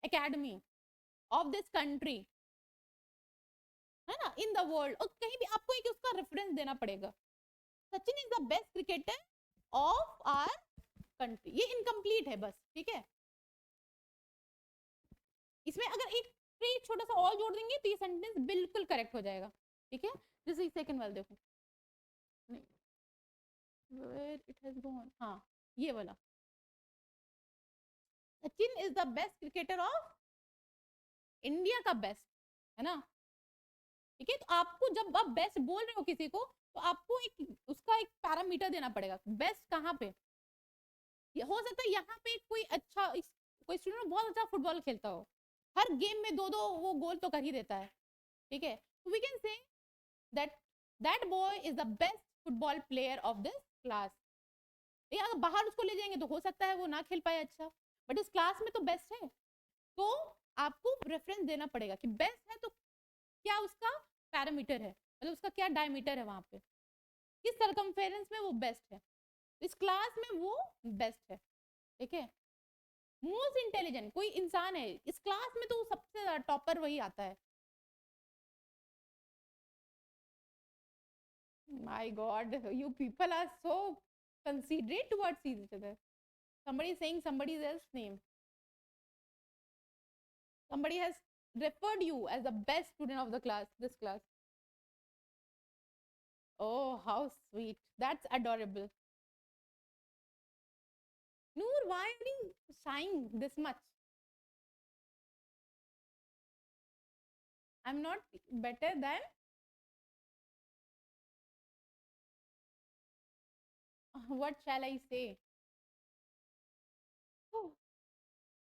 academy, of this country, है ना, इन द वर्ल्ड। और कहीं भी आपको एक उसका रेफरेंस देना पड़ेगा। Sachin is the best cricketer of our country, ये इनकम्प्लीट है बस। ठीक है, इसमें अगर एक छोटा सा और जोड़ देंगे तो ये सेंटेंस बिल्कुल करेक्ट हो जाएगा। ठीक है, जैसे सेकंड वाला देखो, नहीं, where it has gone, हाँ, ये वाला, Sachin is the best cricketer of India का बेस्ट, है ना? ठीक है, तो आपको जब आप बेस्ट बोल रहे हो किसी को, तो आपको एक उसका एक पैरामीटर देना पड़ेगा, बेस्ट कहाँ पे? हो सकता है यहाँ पे कोई अच्छा कोई स्टूडेंट बहुत अच्छा फुटबॉल खेलता हो, हर गेम में दो दो वो गोल तो कर ही देता है। ठीक है, तो we can say that that boy is the best football player of this class. अगर बाहर उसको ले जाएंगे तो हो सकता है वो ना खेल पाए अच्छा, बट इस क्लास में तो बेस्ट है। तो आपको रेफरेंस देना पड़ेगा कि बेस्ट है तो क्या उसका पैरामीटर है, मतलब उसका क्या डायमीटर है, वहां पे किस सरकमफेरेंस में वो बेस्ट है, इस क्लास में वो बेस्ट है। ठीक है, मोस्ट इंटेलिजेंट कोई इंसान है इस क्लास में तो सबसे ज्यादा टॉपर वही आता है। My God, you people are so considerate towards each other. Somebody is saying somebody else's name. Somebody has referred you as the best student of the class, this class. Oh, how sweet. That's adorable. Noor, why are you sighing this much? I'm not better than. What shall I say? Oh,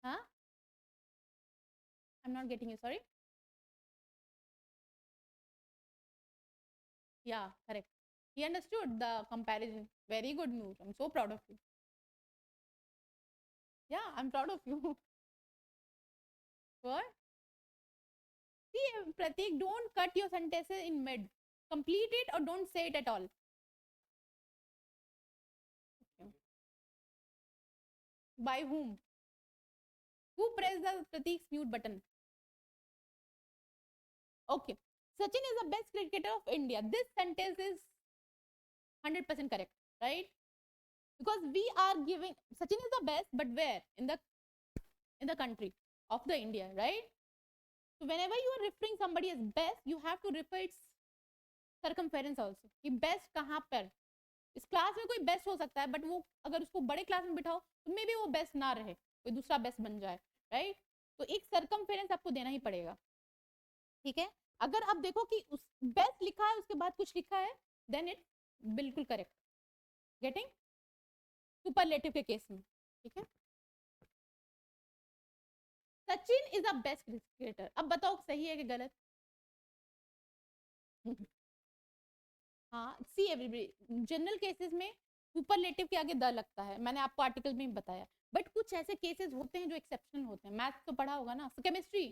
huh? I'm not getting you. Sorry. Yeah, correct. He understood the comparison. Very good, Noor. I'm so proud of you. Yeah, I'm proud of you. What? See, Pratik, don't cut your sentences in mid. Complete it or don't say it at all. Okay. By whom? Who pressed the Pratik's mute button? Okay. Sachin is the best cricketer of India. This sentence is 100% correct, right? Because we are giving Sachin is the best, but where? In the country of the India, right? So whenever you are referring somebody as best, you have to refer its circumference also. कि best कहाँ पर? इस class में कोई best हो सकता है, but वो अगर उसको बड़े क्लास में बिठाओ तो मे बी वो बेस्ट ना रहे, कोई दूसरा बेस्ट बन जाए, राइट? तो एक सरकमफेरेंस आपको देना ही पड़ेगा। ठीक है, अगर आप देखो कि उस बेस्ट लिखा है उसके बाद कुछ लिखा है, देन इट बिल्कुल करेक्ट। गेटिंग? सुपरलेटिव के केस में। ठीक है, Sachin is the best cricketer. अब बताओ सही है कि गलत? हाँ, सी एवरीबडी जनरल केसेस में सुपरलेटिव के आगे द लगता है, मैंने आपको आर्टिकल में बताया। बट कुछ ऐसे केसेस होते हैं जो एक्सेप्शनल होते हैं। मैथ्स तो पढ़ा होगा ना, chemistry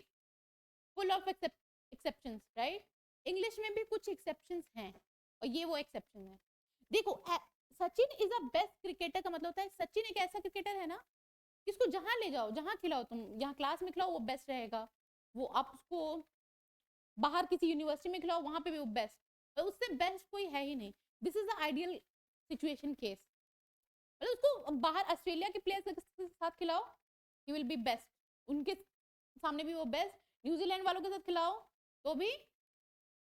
full of exceptions, right? English में भी कुछ एक्सेप्शंस हैं, और ये वो एक्सेप्शन है। देखो Sachin is a best cricketer का मतलब होता है सचिन एक ऐसा क्रिकेटर है ना, किसको जहां ले जाओ, जहां खिलाओ, तुम जहां क्लास में खिलाओ वो बेस्ट रहेगा, वो आप उसको बाहर किसी यूनिवर्सिटी में खिलाओ वहां पे भी वो बेस्ट, तो उससे बेस्ट कोई है ही नहीं। This is the ideal situation case. मतलब उसको बाहर ऑस्ट्रेलिया के प्लेयर्स के साथ खिलाओ, ही विल बी बेस्ट, उनके सामने भी वो बेस्ट, न्यूजीलैंड वालों के साथ खिलाओ तो भी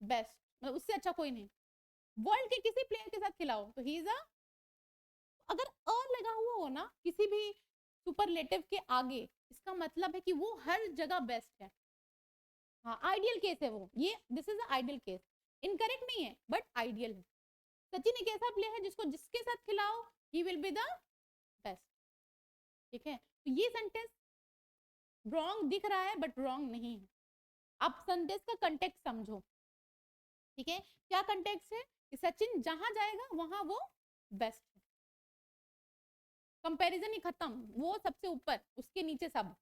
बेस्ट, मतलब उससे अच्छा कोई नहीं। वर्ल्ड के किसी प्लेयर के साथ खिलाओ तो ही इज अ, अगर लगा हुआ हो ना किसी भी सुपरलेटिव के आगे, इसका मतलब है कि वो हर जगह बेस्ट है। हाँ आइडियल केस है वो, ये this is ideal case, incorrect नहीं है बट आइडियल है। सचिन एक ऐसा प्लेयर है जिसको जिसके साथ खिलाओ he will be the best. ठीक है, तो ये सेंटेंस रॉन्ग दिख रहा है बट रॉन्ग नहीं है। आप सेंटेंस का कंटेक्स्ट समझो। ठीक है, क्या कंटेक्स्ट है कि सचिन जहां जाएगा वहां वो बेस्ट है, कंपैरिजन ही खत्म, वो सबसे ऊपर, उसके नीचे सब।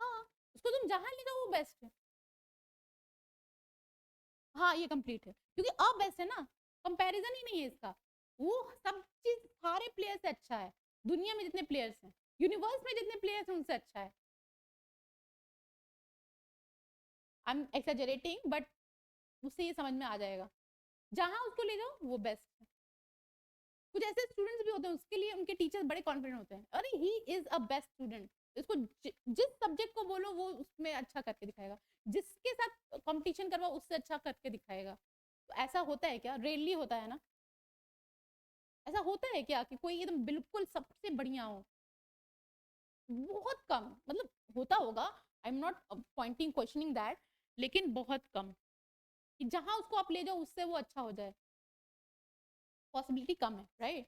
हाँ, उसको तुम जहां ले जाओ वो बेस्ट है। हाँ ये कंप्लीट है क्योंकि अब बेस्ट है ना, कंपैरिजन ही नहीं है इसका, वो सब चीज सारे प्लेयर से अच्छा है, दुनिया में जितने प्लेयर्स हैं, यूनिवर्स में जितने प्लेयर्स हैं उनसे अच्छा है। आई एम एक्सैजरेटिंग बट उससे ये समझ में आ जाएगा, जहां उसको ले जाओ वो बेस्ट है। कुछ ऐसे स्टूडेंट्स भी होते हैं उसके लिए उनके टीचर्स बड़े कॉन्फिडेंट होते हैं, अरे he is a best student, इसको जिस सब्जेक्ट को बोलो वो उसमें अच्छा करके दिखाएगा, जिसके साथ कंपटीशन करवाओ उससे अच्छा करके दिखाएगा। तो ऐसा होता है क्या? रेयरली होता है ना। ऐसा होता है क्या कि कोई एकदम बिल्कुल सबसे बढ़िया हो? बहुत कम, मतलब होता होगा, I am not Poynting questioning that, लेकिन बहुत कम कि जहां उसको आप ले जाओ उससे वो अच्छा हो जाए, पॉसिबिलिटी कम है, राइट?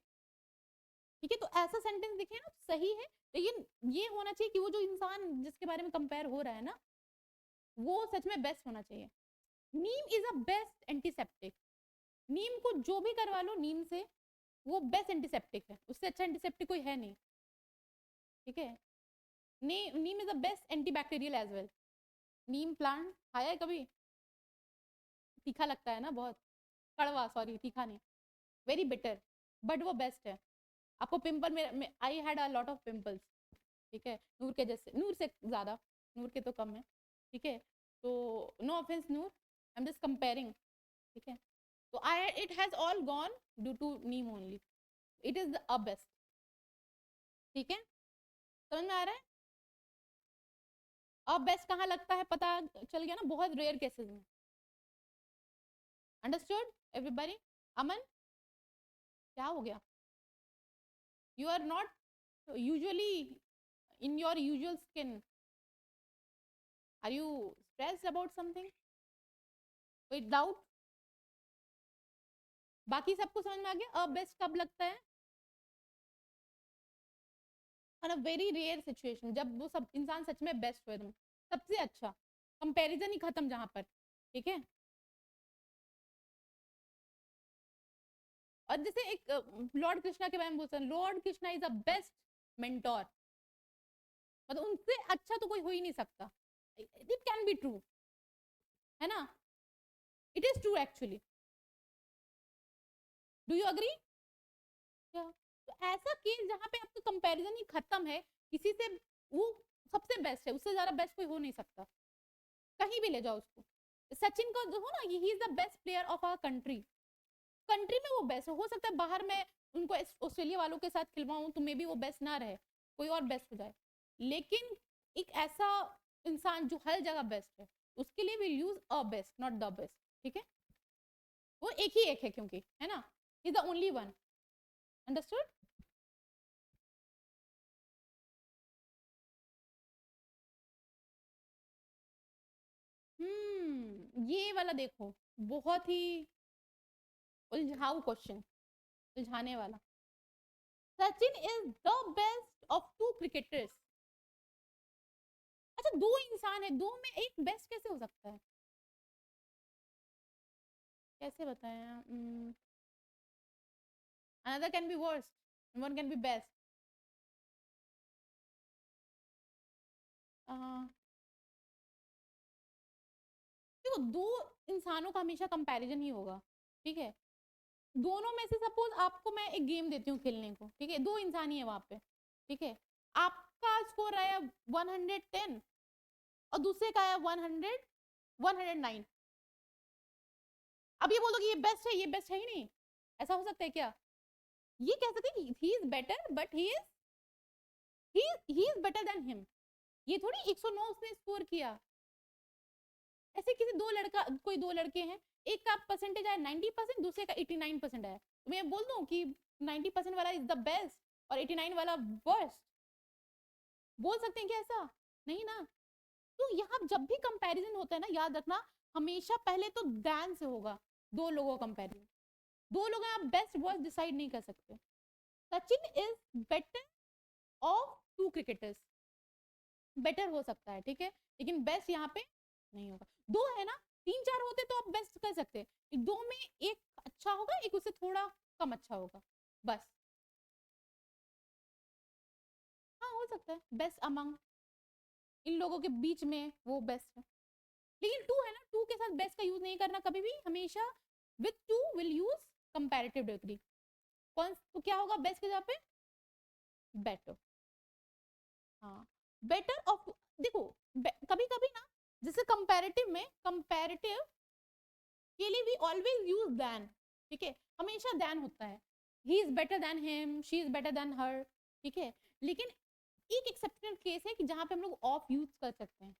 ठीक है, तो ऐसा सेंटेंस दिखे ना सही है, लेकिन ये होना चाहिए कि वो जो इंसान जिसके बारे में कंपेयर हो रहा है ना वो सच में बेस्ट होना चाहिए। नीम इज अ बेस्ट एंटीसेप्टिक, नीम को जो भी करवा लो नीम से, वो बेस्ट एंटीसेप्टिक है, उससे अच्छा एंटीसेप्टिक कोई है नहीं। ठीक है, neem is a best antibacterial as well. Neem plant खाया है कभी? तीखा लगता है ना बहुत, कड़वा, सॉरी तीखा नहीं, वेरी बिटर, बट वो बेस्ट है। आपको पिंपल में I had a lot of pimples, ठीक है, नूर के जैसे, नूर से ज्यादा, नूर के तो कम है। ठीक है, तो no offence Noor, I am just comparing. ठीक है, तो I it has all gone due to neem only, it is the best. ठीक है, समझ में आ रहा है? अब बेस्ट कहाँ लगता है पता चल गया ना, बहुत रेयर केसेस में। Understood everybody? अमन क्या हो गया? You are not usually in your usual skin, are you stressed about something, कोई डाउट? बाकी सबको समझ में आ गया अब बेस्ट कब लगता है? On a very rare situation, जब वो सब इंसान सच में बेस्ट हो एकदम सबसे अच्छा, कंपैरिजन ही खत्म जहां पर। ठीक है, और जैसे एक लॉर्ड कृष्णा के बारे में बोलते हैं, Lord Krishna is a best mentor, मतलब उनसे अच्छा तो कोई हो ही नहीं सकता, इट कैन बी ट्रू, है ना? It is true actually, do you agree? क्या? तो ऐसा केस जहां पे आपका कंपैरिजन ही खत्म है किसी से, वो सबसे बेस्ट है, उससे ज्यादा बेस्ट कोई हो नहीं सकता, कहीं भी ले जाओ उसको। सचिन को जो हो ना, he is the best player of our country, country में वो बेस्ट हो सकता है, बाहर में उनको ऑस्ट्रेलिया वालों के साथ खिलवाऊं तो मे बी वो बेस्ट ना रहे, कोई और बेस्ट हो जाए, लेकिन एक ऐसा इंसान जो हर जगह बेस्ट है उसके लिए will use a best not the best. ठीक है, वो एक ही एक है क्योंकि, है ना, is the only one. Understood? ये वाला देखो, बहुत ही उलझाऊ क्वेश्चन, उलझाने वाला। Sachin is the best of to cricketers, अच्छा दो इंसान है, दो में एक बेस्ट कैसे हो सकता है? कैसे बताएं? Another can be worst, one can be best. देखो दो इंसानों का हमेशा कंपैरिजन ही होगा, ठीक है। दोनों में से सपोज आपको मैं एक गेम देती हूँ खेलने को, ठीक है, दो इंसान ही है वहां पे, ठीक है, आपका स्कोर आया 110 और दूसरे का आया 109। अब ये बोल दो कि ये बेस्ट है, ये बेस्ट है ही नहीं, ऐसा हो सकता है क्या? ये कह सकते हैं ही is better but he is better than him, ये थोड़ी 109 उसने स्कोर किया। ऐसे किसी कोई दो लड़के हैं, एक का परसेंटेज आया 90%, दूसरे का 89% आया, तो मैं बोल दूं कि 90% वाला इज द बेस्ट और 89 वाला वर्स्ट? बोल सकते हैं क्या ऐसा? नहीं ना। तो यहाँ जब भी कंपैरिजन होता है ना, याद रखना हमेशा पहले तो दैन से होगा, दो लोगों का कंपैरिजन, दो लोग आप बेस्ट वर्स्ट डिसाइड नहीं कर सकते। Sachin is better of 2 cricketers, better हो सकता है, ठीक है, लेकिन बेस्ट यहाँ पे नहीं होगा। दो है ना, 3-4 होते तो आप बेस्ट कर सकते, दो में एक अच्छा होगा, एक उससे थोड़ा कम अच्छा होगा, बस। हाँ हो सकता है बेस्ट अमंग इन लोगों के बीच में वो बेस्ट है, लेकिन टू है ना, टू के साथ बेस्ट का यूज नहीं करना कभी भी, हमेशा with two will use comparative degree. कौन तो क्या होगा बेस्ट के जगह पे? बेटर। हाँ बेटर ऑफ, देखो कभी कभी ना, जैसे कंपैरेटिव में, कंपैरेटिव के लिए वी ऑलवेज यूज दैन, ठीक है, हमेशा दैन होता है, he is better than him, she is better than her, ठीक है, लेकिन एक एक्सेप्शनल केस है कि जहां पे हम लोग ऑफ यूज कर सकते हैं।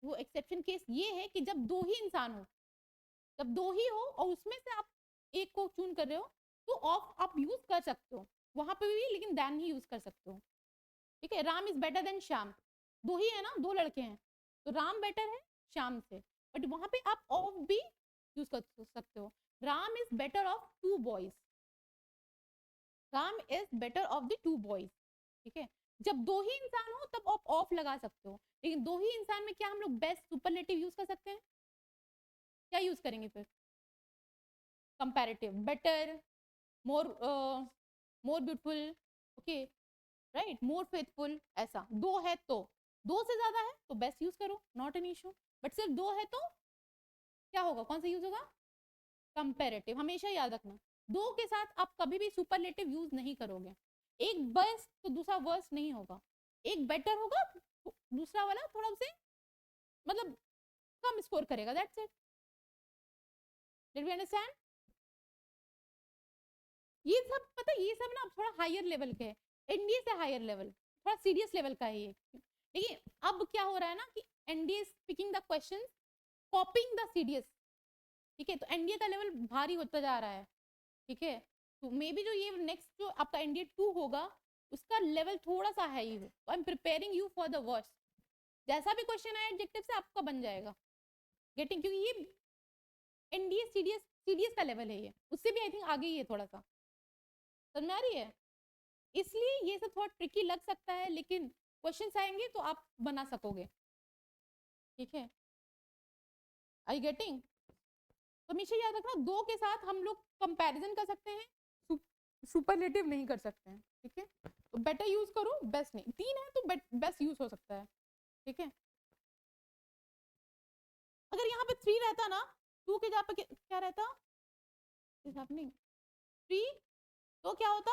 वो एक्सेप्शन केस ये है कि जब दो ही इंसान हो, जब दो ही हो और उसमें से आप एक को चून कर रहे हो, तो ऑफ आप यूज कर सकते हो वहां पे भी, लेकिन देन ही यूज कर सकते हो, ठीक है। Ram is better then Shyam, दो ही है ना, दो लड़के हैं, तो राम बेटर है श्याम से, बट वहां पे आप ऑफ भी यूज कर सकते हो। Ram is better of 2 boys, Ram is better of the 2 boys, ठीक है। जब दो ही इंसान हो तब आप ऑफ लगा सकते हो, लेकिन दो ही इंसान में क्या हम लोग बेस्ट सुपरलेटिव यूज कर सकते हैं? क्या यूज करेंगे फिर? कंपैरेटिव, बेटर, मोर मोर ब्यूटीफुल, ओके, राइट, मोर फेथफुल, ऐसा। दो है तो, दो से ज्यादा है तो बेस्ट यूज करो, नॉट एन इशू, बट सिर्फ दो है तो क्या होगा, कौन सा यूज होगा? कंपैरेटिव, हमेशा याद रखना, दो के साथ आप कभी भी सुपरलेटिव यूज नहीं करोगे, एक बेस्ट तो दूसरा वर्स्ट नहीं होगा, एक बेटर होगा दूसरा वाला थोड़ा उसे मतलब कम स्कोर करेगा, that's it. Did we understand? ये सब पता है, ये सब ना थोड़ा हायर लेवल के है, एनडीए से हायर लेवल, थोड़ा सीरियस लेवल का है ये, लेकिन अब क्या हो रहा है ना कि NDA speaking the question, copying the CDS, ठीक है, तो एनडीए का लेवल भारी होता जा रहा है, ठीक है, तो मे बी जो ये नेक्स्ट जो आपका एनडीए 2 होगा उसका लेवल थोड़ा सा हाई हो, I am preparing you for the worst, जैसा भी क्वेश्चन आए एडजेक्टिव से आपका बन जाएगा, गेटिंग, क्योंकि ये एनडीए सीडीएस सीडीएस का लेवल है, ये उससे भी आई थिंक आगे ही है थोड़ा सा, समझ में आ रही है? इसलिए ये सब थोड़ा ट्रिकी लग सकता है, लेकिन क्वेश्चंस आएंगे तो आप बना सकोगे, ठीक है, आई गेटिंग? तो हमेशा याद रखना, दो के साथ हम लोग कंपैरिजन कर सकते हैं, सुपरलेटिव नहीं कर सकते हैं, ठीक है, तो बेटर यूज करो, बेस्ट नहीं, तीन है तो बेस्ट यूज हो सकता है, ठीक है। अगर यहाँ पे 3 रहता ना, 2 के जगह पे क्या रहता, थ्री, तो क्या होता,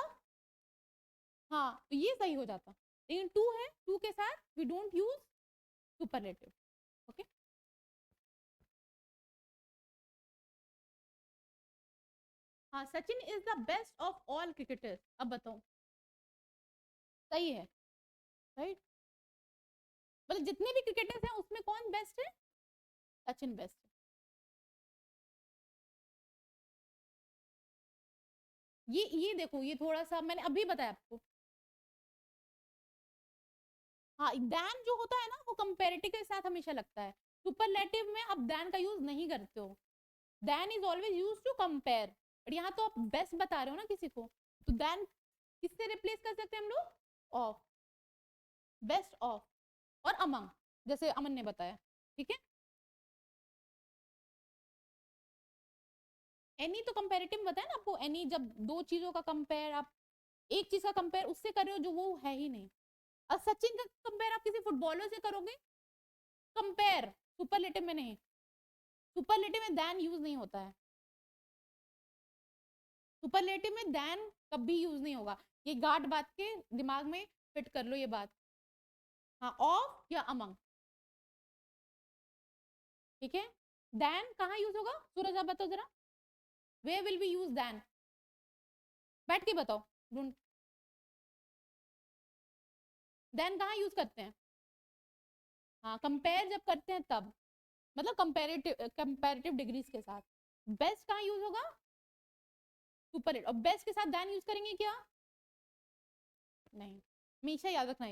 हाँ तो ये सही हो जाता, लेकिन 2 है, 2 के साथ we don't use superlative, okay. हाँ Sachin is the best of all cricketers, अब बताओ सही है, राइट, मतलब जितने भी क्रिकेटर्स हैं उसमें कौन बेस्ट है? सचिन बेस्ट है। ये देखो, ये थोड़ा सा मैंने अभी बताया आपको, हाँ दैन जो होता है ना वो कंपेरेटिव के साथ हमेशा लगता है, सुपरलेटिव में आप दैन का यूज नहीं करते हो, then is always use to compare, but यहाँ तो आप बेस्ट बता रहे हो ना किसी को, तो दैन किससे रिप्लेस कर सकते हैं हम लोग? ऑफ, बेस्ट ऑफ और अमंग, जैसे अमन ने बताया, ठीक है। एनी तो कंपेरेटिव बताया ना आपको, एनी जब दो चीजों का कंपेयर, आप एक चीज का कंपेयर उससे कर रहे हो जो वो है ही नहीं, और सचिन का कंपेयर आप किसी फुटबॉलर से करोगे, कंपेयर सुपरलेटिव में नहीं, सुपरलेटिव में देन यूज नहीं होता है, सुपरलेटिव में देन कभी यूज नहीं होगा। ये गांठ बात के दिमाग में फिट कर लो ये बात। हाँ, ऑफ या अमंग, ठीक है। देन कहाँ यूज होगा सूरज, आप बताओ जरा, वे विल बी यूज देन, बैठ के बताओ, ढूंढ। देन कहाँ यूज करते हैं, हाँ कंपेयर जब करते हैं तब, मतलब कंपेरेटिव डिग्रीज के साथ। बेस्ट कहाँ यूज होगा, सुपरलेटिव, और बेस्ट के साथ देन यूज करेंगे क्या, नहीं, हमेशा याद रखना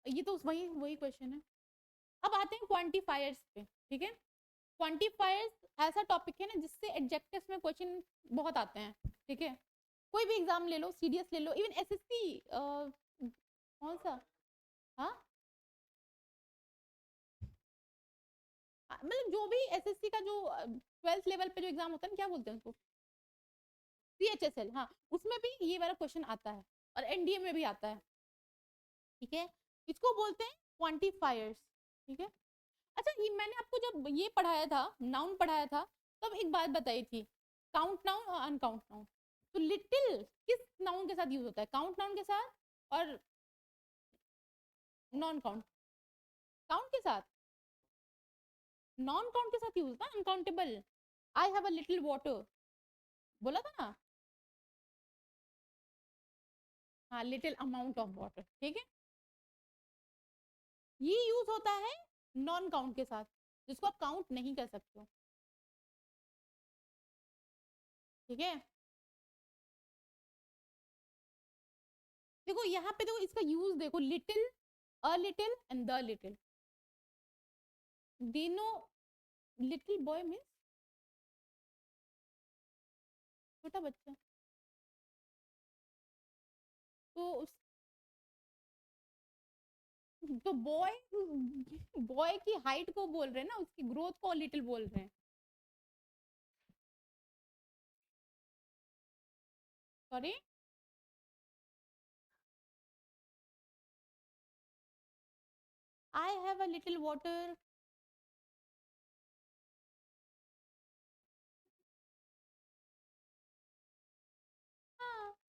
ये तो वही वही क्वेश्चन है। अब आते हैं क्वांटिफायर्स पे, ठीक है। क्वांटिफायर्स ऐसा टॉपिक है ना जिससे एडजेक्टिव्स में क्वेश्चन बहुत आते हैं, ठीक है। कोई भी एग्जाम ले लो, सीडीएस ले लो, इवन एसएससी, कौन सा, हाँ मतलब जो भी एसएससी का जो 12th लेवल पे जो एग्जाम होता है ना, क्या बोलते हैं उसको, सीएचएसएल, हाँ उसमें भी ये वाला क्वेश्चन आता है, और एनडीए में भी आता है, ठीक है। इसको बोलते हैं क्वांटिफायर्स, ठीक है। अच्छा, ये मैंने आपको जब ये पढ़ाया था, नाउन पढ़ाया था, तब एक बात बताई थी, काउंट नाउन और अनकाउंट नाउन। तो लिटिल किस नाउन के साथ यूज होता है, काउंट नाउन के साथ और नॉन काउंट, काउंट के साथ, नॉन काउंट के साथ यूज होता है, uncountable. I have a little water, बोला था ना, हाँ लिटिल अमाउंट ऑफ वाटर, ठीक है। ये यूज होता है नॉन काउंट के साथ, जिसको आप काउंट नहीं कर सकते हो, ठीक है। देखो यहाँ पे देखो इसका यूज देखो, little, a little and the little, तीनों, लिटिल बॉय मीन्स छोटा बच्चा, तो तो बॉय, बॉय की हाइट को बोल रहे हैं ना, उसकी ग्रोथ को लिटिल बोल रहे हैं, sorry. I have a little water,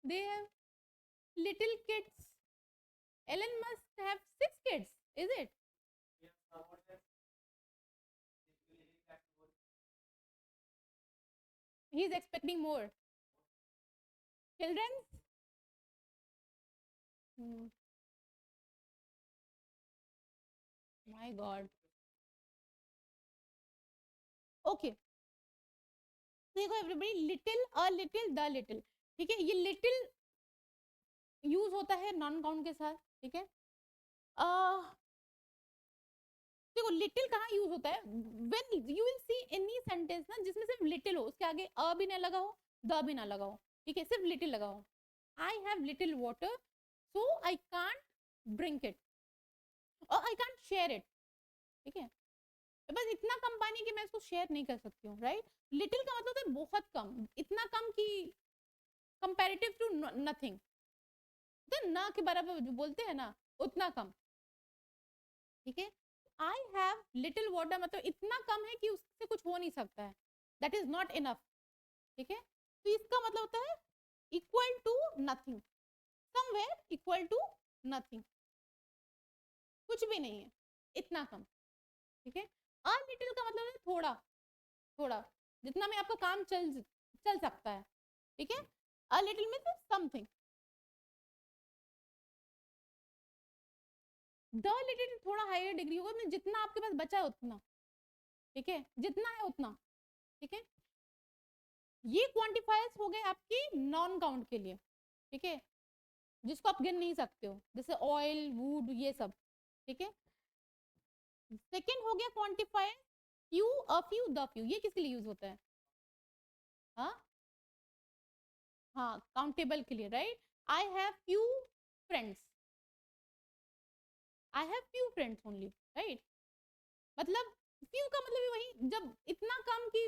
they have little kids, Elon must have 6 kids, is it, he is expecting more children, my god, okay. देखो everybody, little, a little, the little, ठीक है। ये little use होता है non count के साथ, ठीक है। देखो लिटिल कहाँ यूज होता है, when you will see any sentence ना जिसमें सिर्फ लिटिल हो, उसके आगे अ भी ना लगा हो, द भी ना लगा हो, ठीक है, सिर्फ लिटिल लगा हो। I have little water, so I can't drink it, और आई कांट शेयर इट, ठीक है। बस इतना कम पानी कि मैं इसको शेयर नहीं कर सकती हूँ, राइट। लिटिल का मतलब है बहुत कम, इतना कम कि कंपेरेटिव टू नथिंग, तो ना के बराबर जो बोलते हैं ना, उतना कम, ठीक है। आई हैव लिटिल वाटर मतलब इतना कम है कि उससे कुछ हो नहीं सकता है, दैट इज नॉट इनफ, ठीक है। तो इसका मतलब होता है equal to nothing, somewhere equal to nothing, कुछ भी नहीं है, इतना कम, ठीक है। अ लिटिल का मतलब है थोड़ा, थोड़ा, जितना में आपका काम चल चल सकता है, ठीक है। A little means something, the little थोड़ा हायर डिग्री होगा, जितना आपके पास बचा है उतना, ठीक है, जितना है उतना, ठीक है। ये क्वांटिफायर्स हो गए आपकी नॉन काउंट के लिए, ठीक है, जिसको आप गिन नहीं सकते हो, जैसे ऑयल, वुड, ये सब, ठीक है। सेकेंड हो गया quantifier few, a few, the few, ये किसके लिए यूज होता है, हाँ हाँ काउंटेबल के लिए, right. I have few friends, I have few friends only, right. मतलब फ्यू का मतलब वही, जब इतना कम कि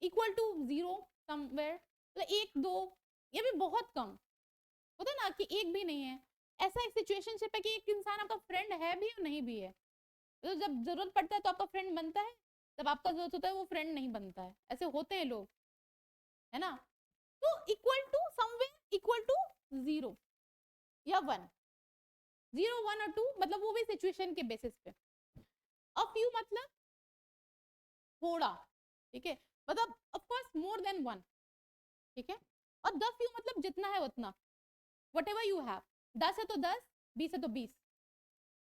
इक्वल टू जीरो समवेयर, मतलब एक दो, ये भी बहुत कम होता है ना कि एक भी नहीं है, ऐसा एक सिचुएशनशिप है कि एक इंसान आपका फ्रेंड है भी और नहीं भी है, तो जब जरूरत पड़ता है तो आपका फ्रेंड बनता है, जब आपका जरूरत होता है वो फ्रेंड नहीं बनता है, ऐसे होते हैं लोग, है ना। तो equal to somewhere equal to 0 या 1, 0 1 और 2 मतलब वो भी सिचुएशन के बेसिस पे। अ फ्यू मतलब थोड़ा, ठीक है, मतलब ऑफ कोर्स मोर देन 1, ठीक है, और द फ्यू मतलब जितना है उतना, वट एवर यू हैव, 10 है तो 10, 20 है तो 20।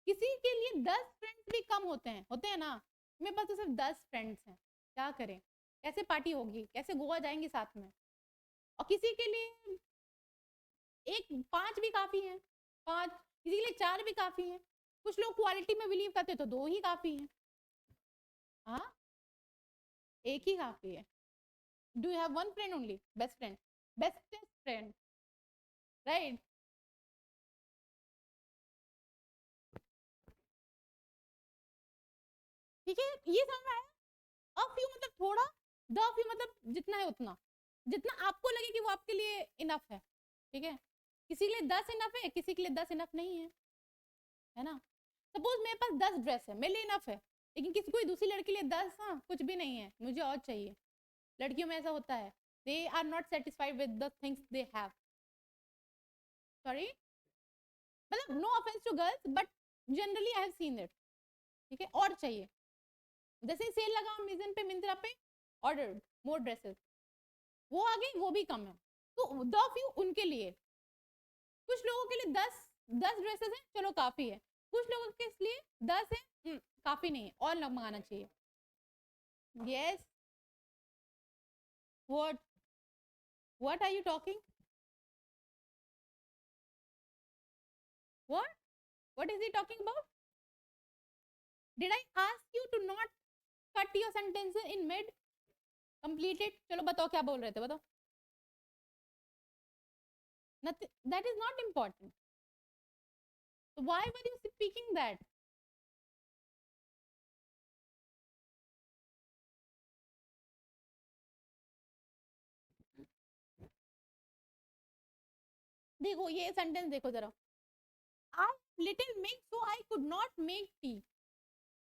किसी के लिए 10 फ्रेंड्स भी कम होते हैं ना, मेरे पास तो सिर्फ 10 फ्रेंड्स हैं, क्या करें, कैसे पार्टी होगी, कैसे गोवा जाएंगे साथ में। और किसी के लिए एक 5 भी काफी है, 5, किसी के लिए 4 भी काफी है, कुछ लोग क्वालिटी में बिलीव करते तो 2 ही काफी है, हाँ एक ही काफी है। Do you have one friend only, best friend, bestest friend, right. ठीक है, ये समझ में आया। अ फ्यू मतलब थोड़ा, द फ्यू मतलब जितना है उतना, जितना आपको लगे कि वो आपके लिए इनफ है, ठीक है। किसी के लिए 10 इनफ है, किसी के लिए 10 इनफ नहीं है ना। सपोज मेरे पास 10 ड्रेस है, मेरे लिए इनफ है, लेकिन किसी कोई दूसरी लड़की के लिए 10 हाँ कुछ भी नहीं है, मुझे और चाहिए। लड़कियों में ऐसा होता है, they are not satisfied with the things they have, sorry, मतलब no offence to girls but generally I have seen it, ठीक है, और चाहिए। जैसे सेल लगा अमेजन पे, मिंत्रा पे, ऑर्डर मोर ड्रेसेस, वो आ गई, वो भी कम है, तो द फ्यू उनके लिए। कुछ लोगों के लिए 10 ड्रेसेस हैं, चलो काफी है, कुछ लोगों के लिए 10 है, काफी नहीं है, और मंगाना चाहिए। Yes, what are you talking, what what is he talking about, did I ask you to not cut your sentences in mid, completed. चलो बताओ क्या बोल रहे थे, बताओ। Nothing, that is not important, so why were you speaking that? देखो ये sentence देखो जरा, I little milk so I could not make tea,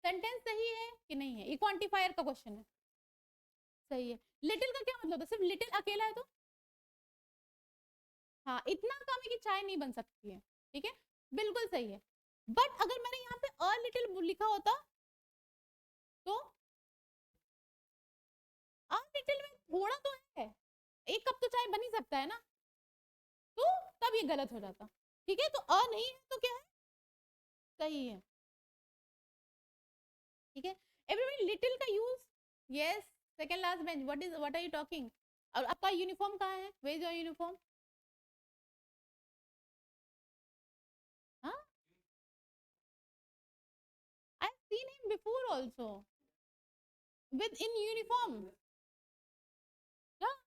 sentence सही है कि नहीं है, ये क्वांटिफायर का क्वेश्चन है, सही है। लिटिल का क्या मतलब है, सिर्फ लिटिल अकेला है तो, हाँ इतना कम है कि चाय नहीं बन सकती है, ठीक है, बिल्कुल सही है। बट अगर मैंने यहाँ पे अ लिटिल लिखा होता तो, अ लिटिल में थोड़ा तो है, एक कप तो चाय बन ही सकता है ना, तो तब ये गलत हो जाता, ठीक है, तो अ नहीं है तो क्या है, सही है, ठीक है। एवरीबॉडी लिटिल का use, yes, second last bench, what are you talking. और आपका यूनिफॉर्म कहाँ है, वेयर इज योर यूनिफॉर्म, हाँ, आई have seen him before also with in uniform, yeah,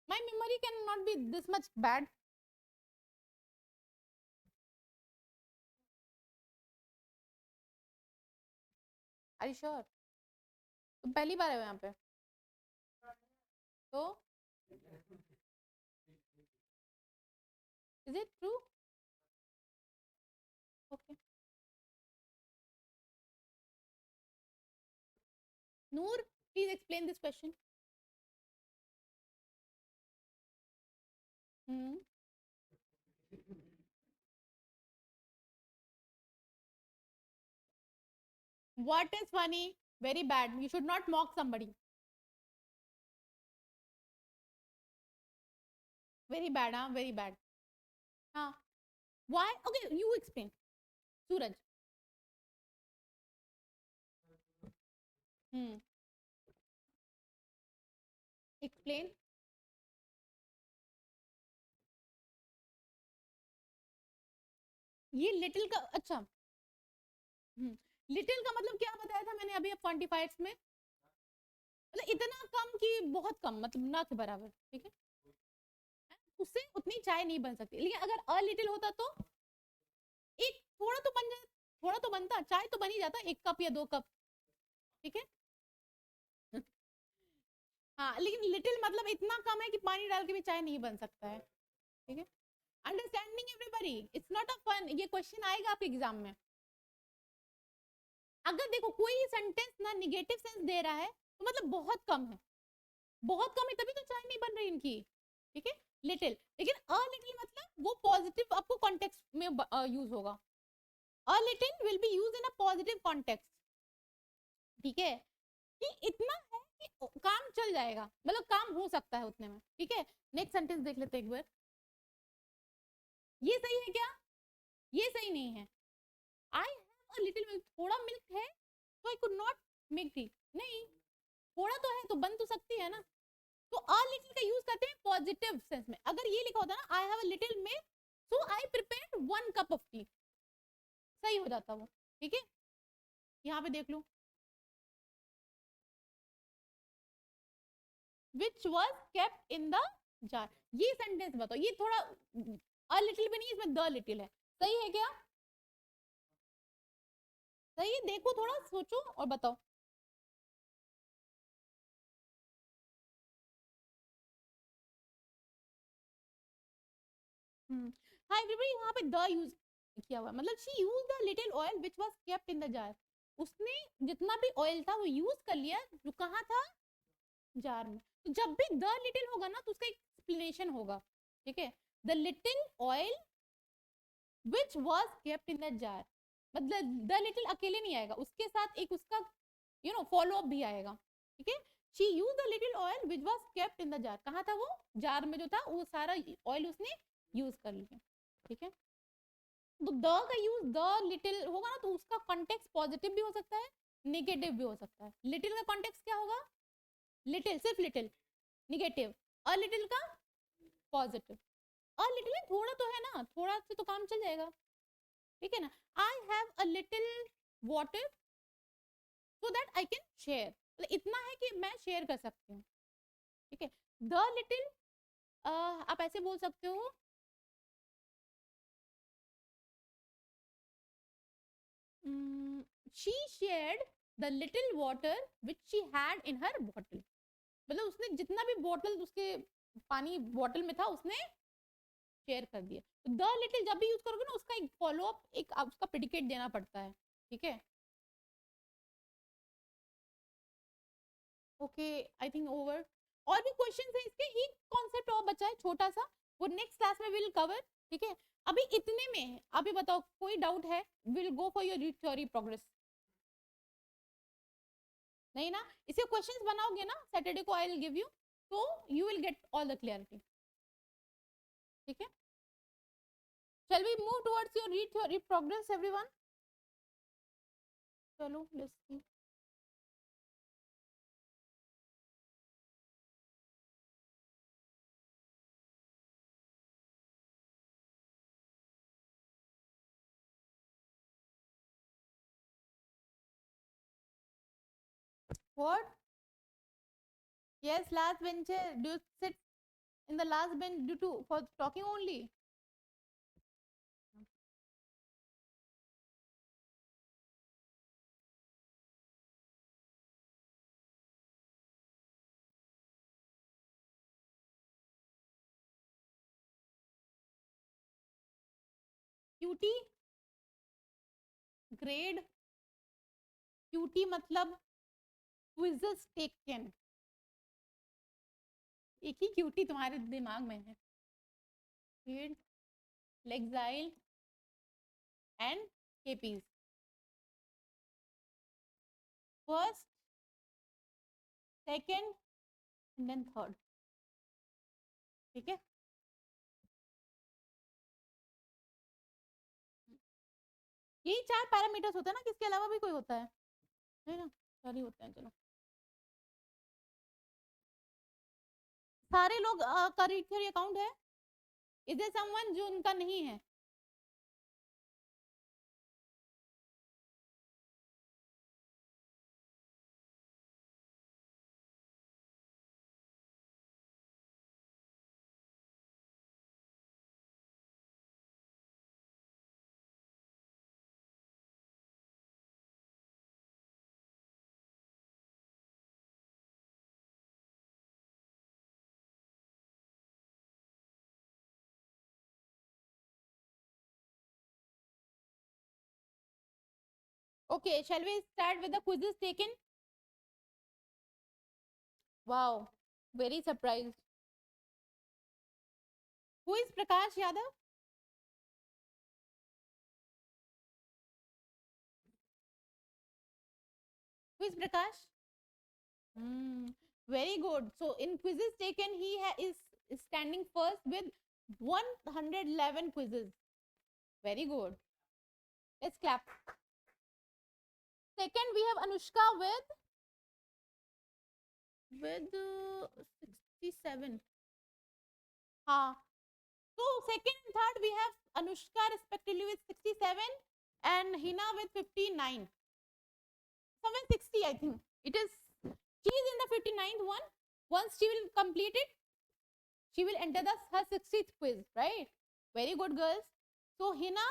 my memory cannot be this much bad, are you sure, तो पहली बार है यहाँ पे, तो is it true, okay, Noor, please explain this question. hmm. What is funny, very bad, you should not mock somebody, very bad, huh, very bad, हाँ, why, okay, you explain, Suraj, hmm. explain, ये little का अच्छा, little का मतलब क्या बताया था मैंने अभी क्वांटिफायर्स में, मतलब इतना कम कि बहुत कम, मतलब ना के बराबर, ठीक है, उससे उतनी चाय नहीं बन सकती, लेकिन अगर अ लिटिल होता तो एक थोड़ा तो बन जाए, थोड़ा तो बनता, चाय तो बन ही जाता, 1 कप या 2 कप, ठीक है। हाँ लेकिन लिटिल मतलब इतना कम है कि पानी डाल के भी चाय नहीं बन सकता है, ठीक है। Understanding everybody, it's not a fun. ये क्वेश्चन आएगा आपके एग्जाम में। अगर देखो कोई सेंटेंस ना निगेटिव सेंस दे रहा है तो मतलब बहुत कम है, बहुत कम है, तभी तो चाय नहीं बन रही इनकी। ठीक है, लिटिल। लेकिन अ लिटिल मतलब वो पॉजिटिव आपको कॉन्टेक्स्ट में यूज होगा। A little will be use in a positive context. ठीक है, कि इतना है कि काम चल जाएगा, मतलब काम हो सकता है उतने में। ठीक है, नेक्स्ट सेंटेंस देख लेते हैं एक बार। ये सही है क्या? ये सही नहीं है। आई हैव अ लिटिल मिल्क, थोड़ा मिल्क है तो आई कुड नॉट मेक टी। नहीं, थोड़ा तो है तो बन तो सकती है ना। तो अ लिटिल का यूज करते हैं पॉजिटिव सेंस में। अगर ये लिखा होता ना I have a little milk so I prepared 1 cup of tea, सही हो जाता वो। ठीक है, यहाँ पे देख लो, which was kept in the jar. ये सेंटेंस बताओ, ये थोड़ा अ लिटिल भी नहीं, इसमें द लिटिल है। सही है क्या? सही है, देखो थोड़ा सोचो और बताओ। हाँ एवरीबॉडी, यहाँ पे द यूज किया हुआ, मतलब she use the little oil which was kept in the jar. उसने जितना भी ऑयल था वो यूज कर लिया, जो कहाँ था, जार में। तो जब भी द लिटिल होगा ना तो उसका एक एक्सप्लेनेशन होगा। ठीक है, the little oil which was kept in the jar, मतलब द लिटिल अकेले नहीं आएगा, उसके साथ एक उसका फॉलो अप भी आएगा। ठीक है, she use the little oil which was kept in the jar, कहाँ था वो, जार में जो था वो सारा ऑयल उसने यूज कर लिया। ठीक है, तो द का यूज द लिटिल होगा ना तो उसका कॉन्टेक्स्ट पॉजिटिव भी हो सकता है, नेगेटिव भी हो सकता है। लिटिल का कॉन्टेक्स्ट क्या होगा, लिटिल, सिर्फ लिटिल, नेगेटिव। अ लिटिल का पॉजिटिव। अ लिटिल थोड़ा तो है ना, थोड़ा से तो काम चल जाएगा। ठीक है ना, I have a little water so that I can share, मतलब इतना है कि मैं शेयर कर सकती हूँ। ठीक है, द लिटिल आप ऐसे बोल सकते हो, she shared the little water which she had in her bottle, मतलब उसने जितना भी बॉटल उसके पानी बॉटल में था उसने शेयर कर दिया। तो द लिटिल जब भी यूज करोगे ना उसका एक फॉलो अप, एक उसका प्रेडिकेट देना पड़ता है। ठीक है, ओके, आई थिंक ओवर। और भी क्वेश्चन है इसके, एक कॉन्सेप्ट और बचा है छोटा सा, वो नेक्स्ट क्लास में विल कवर। ठीक है, अभी इतने में अभी बताओ कोई डाउट है, will go for your theory progress. नहीं ना, इसे क्वेश्चंस बनाओगे ना सैटरडे को, आई विल गिव यू, तो you will get all the clarity. ठीक है, shall we move towards your read theory progress everyone? चलो let's see. What? Yes, last bencher, do you sit in the last bench due to for talking only? QT grade, QT मतलब quizzes taken, एक ही QT तुम्हारे दिमाग में है, grade, Lexile and KPs, first, second and then third. ठीक है, यही 4 parameters होते हैं ना, किसके अलावा भी कोई होता है ना, सारे होते हैं। चलो, सारे लोग का रीड थ्योरी अकाउंट है, इज देयर समवन जो उनका नहीं है? Okay, shall we start with the quizzes taken? Wow, very surprised. Who is Prakash Yadav? Who is Prakash? Hmm, very good. So in quizzes taken, he is standing first with 111 quizzes. Very good. Let's clap. Second, we have Anushka with 67. Ha. So second and third, we have Anushka respectively with 67 and Hina with 59. Somewhere 60, I think. It is, she is in the 59th one. Once she will complete it, she will enter her 60th quiz, right? Very good, girls. So Hina,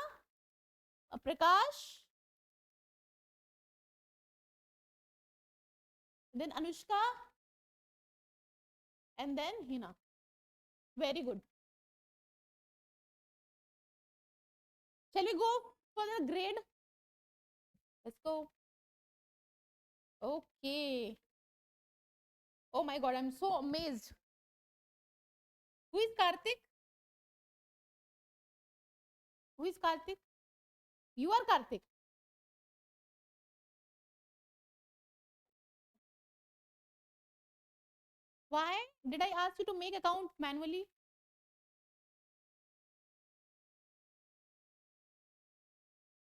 Prakash, then Anushka, and then Hina. Very good. Shall we go for the grade? Let's go. Okay. Oh my god, I'm so amazed. Who is Karthik? Who is Karthik? You are Karthik. Why did I ask you to make account manually?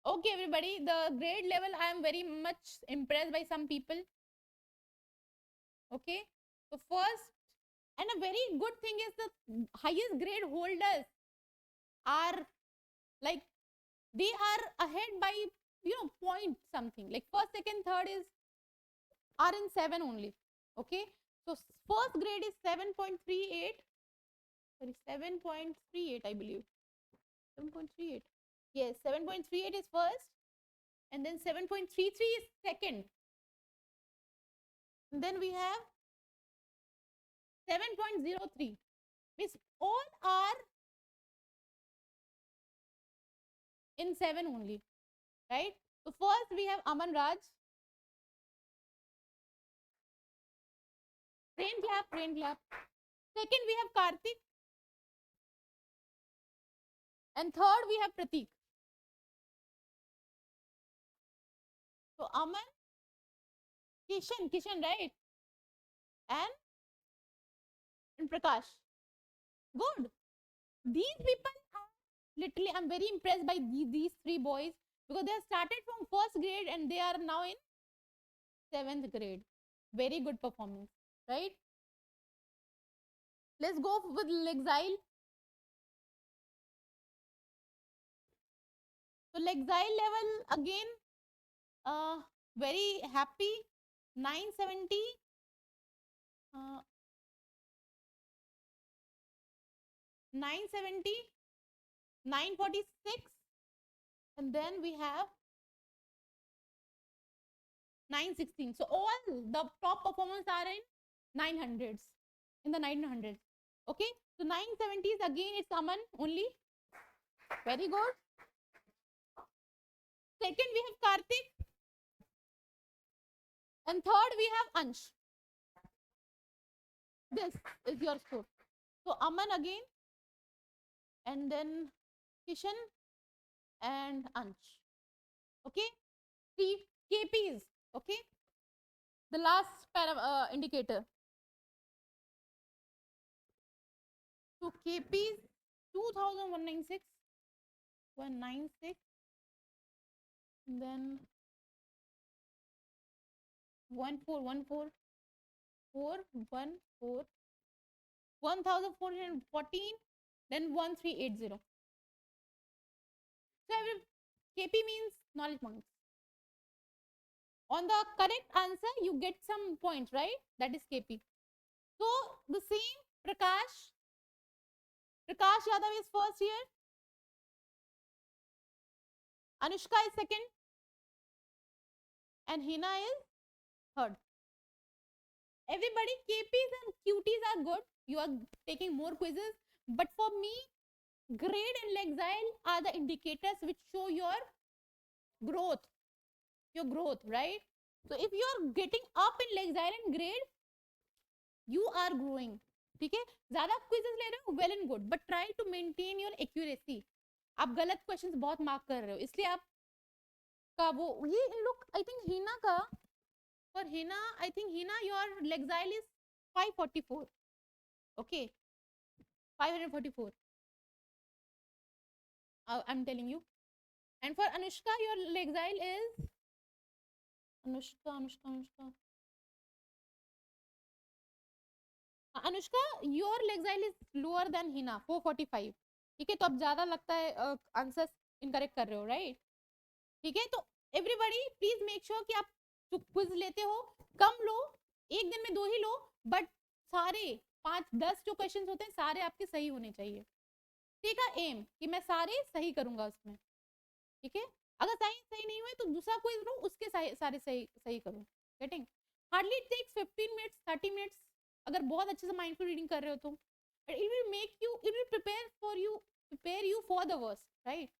Okay, everybody, the grade level, I am very much impressed by some people. Okay, so first, and a very good thing is the highest grade holders are like, they are ahead by, point something. Like first, second, third are in 7 only. Okay, so first grade is 7.38. Sorry, 7.38, I believe. 7.38. Yes, 7.38 is first, and then 7.33 is second. And then we have 7.03. Means all are in 7 only, right? So first we have Aman Raj. Rain clap, rain clap. Second we have Karthik. And third we have Pratik. So Aman, Kishan, right? And Prakash. Good. These people are literally, I'm very impressed by these 3 boys, because they have started from first grade and they are now in 7th grade. Very good performance, right? Let's go with Lexile. So Lexile level again, very happy. 970. 970, 946, and then we have 916. So all the top performers are in 900s, in the 900s. Okay, so 970s again, it's Aman only. Very good. Second we have Karthik, and third we have Ansh. This is your score. So Aman again, and then Kishan and Ansh. Okay, 3 KPs. Okay, the last indicator. So KPs 2196, 196, then 1414, 414, 1414, then 1380. So every KP means knowledge points. On the correct answer, you get some points, right? That is KP. So the same Prakash Yadav is first here. Anushka is second. And Hina is third. Everybody, KPs and QTs are good. You are taking more quizzes. But for me, grade and Lexile are the indicators which show your growth. your growth, right? So if you are getting up in Lexile and grade, you are growing. ठीक है, ज्यादा quizzes ले रहे हो, well and good, but try to maintain your accuracy. आप गलत questions बहुत mark कर रहे हो, इसलिए आप का वो ये लुक, आई थिंक हीना का, for Hina, I think Hina, your Lexile is 544. Okay, 544. I'm telling you. And for Anushka, your Lexile is Anushka. Anushka, your Lexile is lower than Hina, 445. ठीक है, तो अब ज्यादा लगता है आंसर इनकरेक्ट कर रहे हो, राइट? ठीक है, तो एवरीबॉडी प्लीज मेक श्योर कि आप जो क्विज लेते हो कम लो, एक दिन में 2 ही लो, बट सारे 5-10 जो क्वेश्चंस होते हैं सारे आपके सही होने चाहिए. ठीक है, एम कि मैं सारे सही करूंगा उसमें. ठीक है, अगर सही नहीं हुए तो दूसरा क्विज लो, उसके सारे सही करो. Getting? Hardly it takes 15 minutes 30 minutes, अगर बहुत अच्छे से माइंडफुल रीडिंग कर रहे हो तो. It will make you, it will prepare you for the worst, right?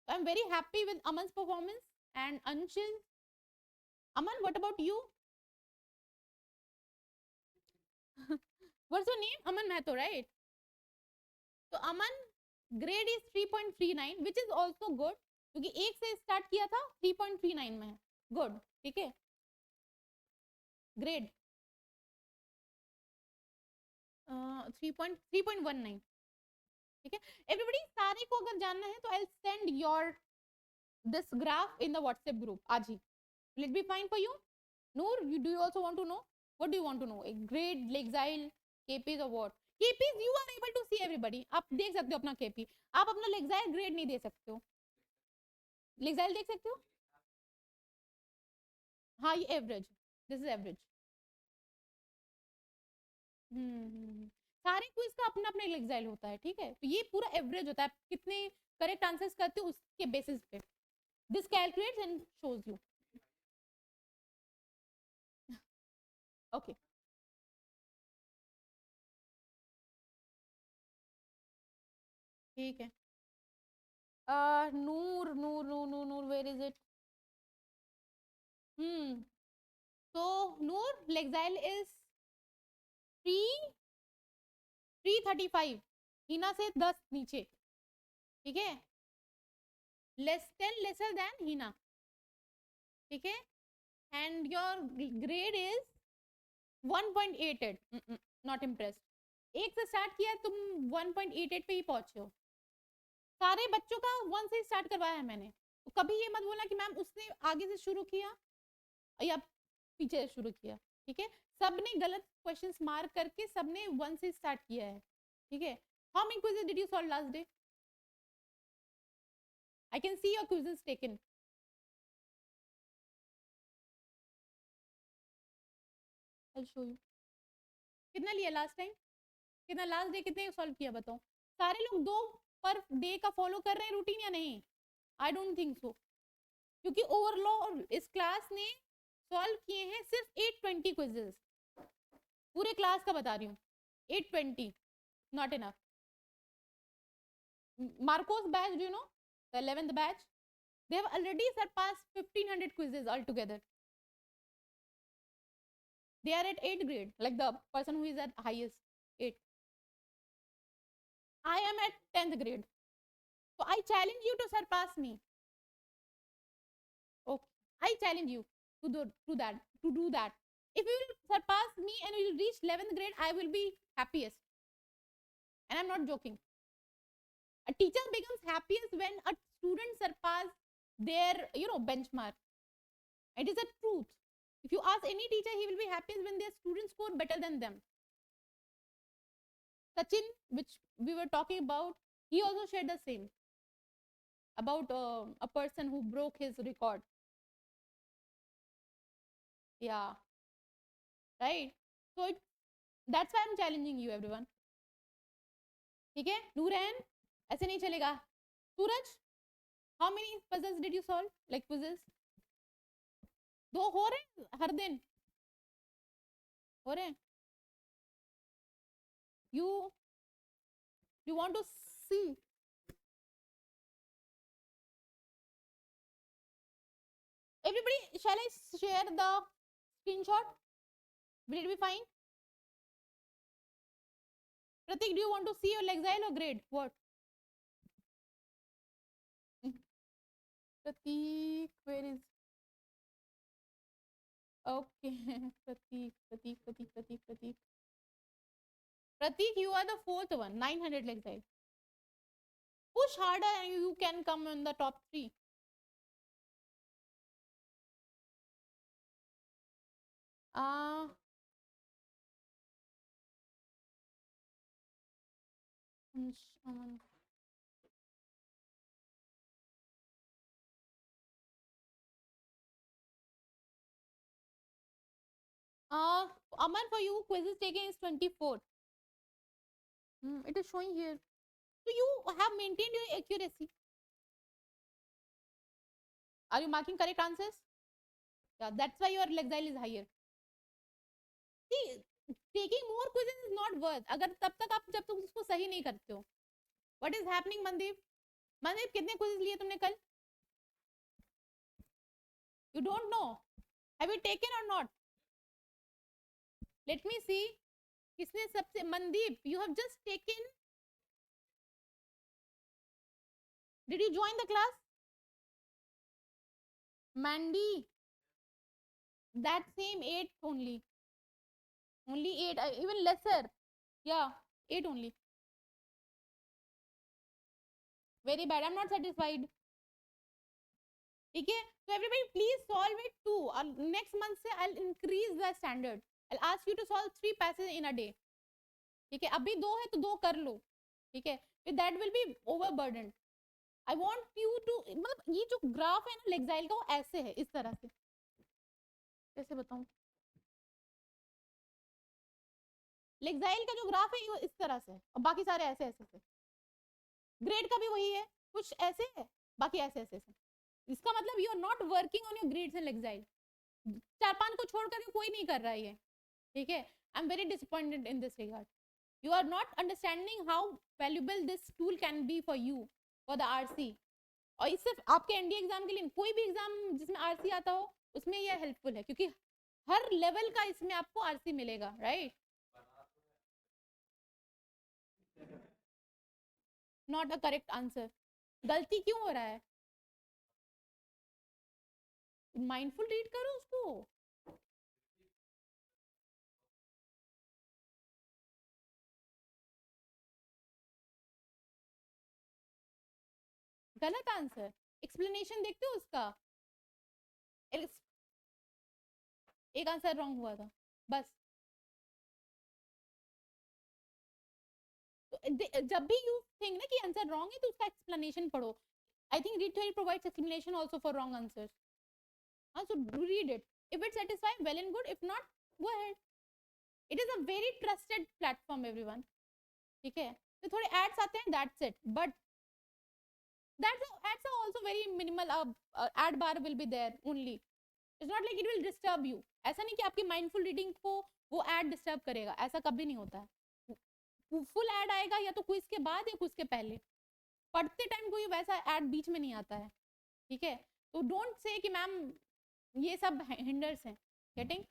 So I'm very happy with Aman's performance and Anshul. Aman, what about you? What's your name? Aman Mehto, right? So Aman, grade is 3.39, which is also good, क्योंकि 1 से start किया था, 3.39 में है. Good. ठीक है, grade 3.19. ठीक है, एवरीबॉडी सारे को अगर जानना है तो I will send your this graph in the WhatsApp group आज ही. Will it be fine for you? Noor, you do you also want to know? What do you want to know? A grade, Lexile, KPs or what? KPs you are able to see everybody. आप देख सकते हो अपना KP. आप अपना Lexile grade नहीं दे सकते हो. Lexile देख सकते हो? हाँ, ये एवरेज, दिस इज एवरेज. सारे क्विज का अपना अपना Lexile होता है. ठीक है, तो ये पूरा एवरेज होता है, कितने करेक्ट आंसर्स करते हो उसके बेसिस पे. This calculates and shows you. Okay, ठीक है. नूर, वेयर इज इट? तो नूर, Lexile is 335, हिना से 10 नीचे. ठीक है, lesser than हिना. ठीक है, and your grade is 1.88. Not impressed. 1 से स्टार्ट किया, तुम 1.88 पे ही पहुंचे हो. सारे बच्चों का 1 से स्टार्ट करवाया है मैंने, तो कभी ये मत बोलना कि मैम उसने आगे से शुरू किया या पीछे से शुरू किया. ठीक है, सबने गलत क्वेश्चंस मार्क करके सबने 1 से स्टार्ट किया है. ठीक है, how many quizzes did you solve last day? I can see your quizzes taken. I show you. कितना लिया लास्ट टाइम? कितना लास्ट डे कितने सॉल्व किया बताओ? सारे लोग 2 पर डे का फॉलो कर रहे हैं रूटीन या नहीं? आई डोंट थिंक सो, क्योंकि ओवरऑल इस क्लास ने सॉल्व किए हैं सिर्फ 820 क्विजेस. पूरे क्लास का बता रही हूँ, 820 not enough. Marcos batch, do you know? The 11th batch, they have already surpassed 1500 quizzes altogether. They are at 8th grade, like the person who is at highest 8. I am at 10th grade. So I challenge you to surpass me. Okay, I challenge you to do that. If you will surpass me and you will reach 11th grade, I will be happiest. And I'm not joking. A teacher becomes happiest when a student surpass their benchmark. It is a truth. If you ask any teacher, he will be happiest when their students score better than them. Sachin, which we were talking about, he also shared the same about a person who broke his record. Yeah, right. So that's why I'm challenging you, everyone. ठीक है, नूरैन, ऐसे नहीं चलेगा. सूरज, how many puzzles did you solve? Like puzzles? 2 हो रहे हर दिन हो रहे. You want to see? Everybody, shall I share the screenshot? Will it be fine? Pratik, do you want to see your Lexile or grade? What? Pratik, where is? Okay, Pratik. Pratik, you are the fourth one. 900 Lexile. Push harder and you can come in the top 3. Aman, for you, quizzes taken is 24. It is showing here. So you have maintained your accuracy. Are you marking correct answers? Yeah, that's why your Lexile is higher. See, taking more quizzes is not worth. अगर तब तक आप जब तक उसको सही नहीं करते हो. What is happening, Mandeep? Mandeep, कितने quizzes लिए तुमने कल? You don't know. Have you taken or not? Let me see. किसने सबसे? Mandeep, you have just taken. Did you join the class? Mandy. That same 8 only. Only 8. Even lesser. Yeah, 8 only. Very bad. I'm not satisfied. Okay, so everybody please solve it too. Next month से I'll increase the standard. I'll ask you to solve 3 passages in a day. ठीक है, अभी 2 है तो 2 कर लो. ठीक है, that will be overburdened. I want you to, मतलब ये जो ग्राफ है ना Lexile का, वो ऐसे है, इस तरह से. कैसे बताऊं? Lexile का जो ग्राफ है वो इस तरह से, और बाकी सारे ऐसे ऐसे से. ग्रेड का भी वही है, कुछ ऐसे है, बाकी ऐसे ऐसे से. इसका मतलब you are not working on your grades in Lexile. 4-5 को छोड़ करके कोई नहीं कर रहा है ये. ठीक है, I am very disappointed in this regard. You are not understanding how valuable this tool can be for you for the RC. और इससे आपके एनडीए एग्जाम के लिए, कोई भी एग्जाम जिसमें आरसी आता हो उसमें ये हेल्पफुल है, क्योंकि हर लेवल का इसमें आपको आरसी मिलेगा. Right? Not a correct answer. गलती क्यों हो रहा है? माइंडफुल रीड करो उसको. गलत आंसर. एक्सप्लेनेशन देखते हो उसका? एक आंसर रॉन्ग हुआ था बस. तो जब भी यू थिंक ना कि आंसर रॉन्ग है तो उसका एक्सप्लेनेशन पढ़ो. I think read theory provides explanation also for wrong answers. So read it. If it's satisfying, well and good. If not, go ahead. It is a very trusted platform, everyone. ठीक है, तो थोड़े ads आते हैं, that's it. But ads are also very minimal. Ad bar will be there only. It's not like it will disturb you. ऐसा नहीं कि आपकी mindful reading को वो ad disturb करेगा. ऐसा कभी नहीं होता है. Full ad आएगा या तो क्विज के बाद या क्विज के पहले. पढ़ते टाइम कोई वैसा ad बीच में नहीं आता है. ठीक है, तो डोंट से कि मैम ये सब हिंडर्स हैं. Getting?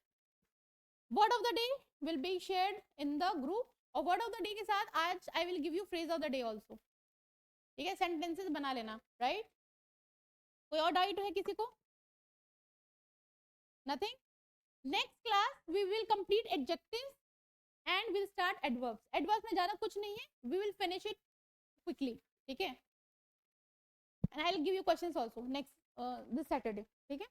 Word of the day will be shared in the group, और वर्ड ऑफ द डे के साथ आज I will give you phrase of the day also. ठीक है, सेंटेंसेस बना लेना. राइट? कोई और डाउट है किसी को? Nothing. Next class we will complete adjectives and will start adverbs. Adverbs में ज्यादा कुछ नहीं है, we will finish it quickly. ठीक है, and I will give you questions also next this Saturday. ठीक है.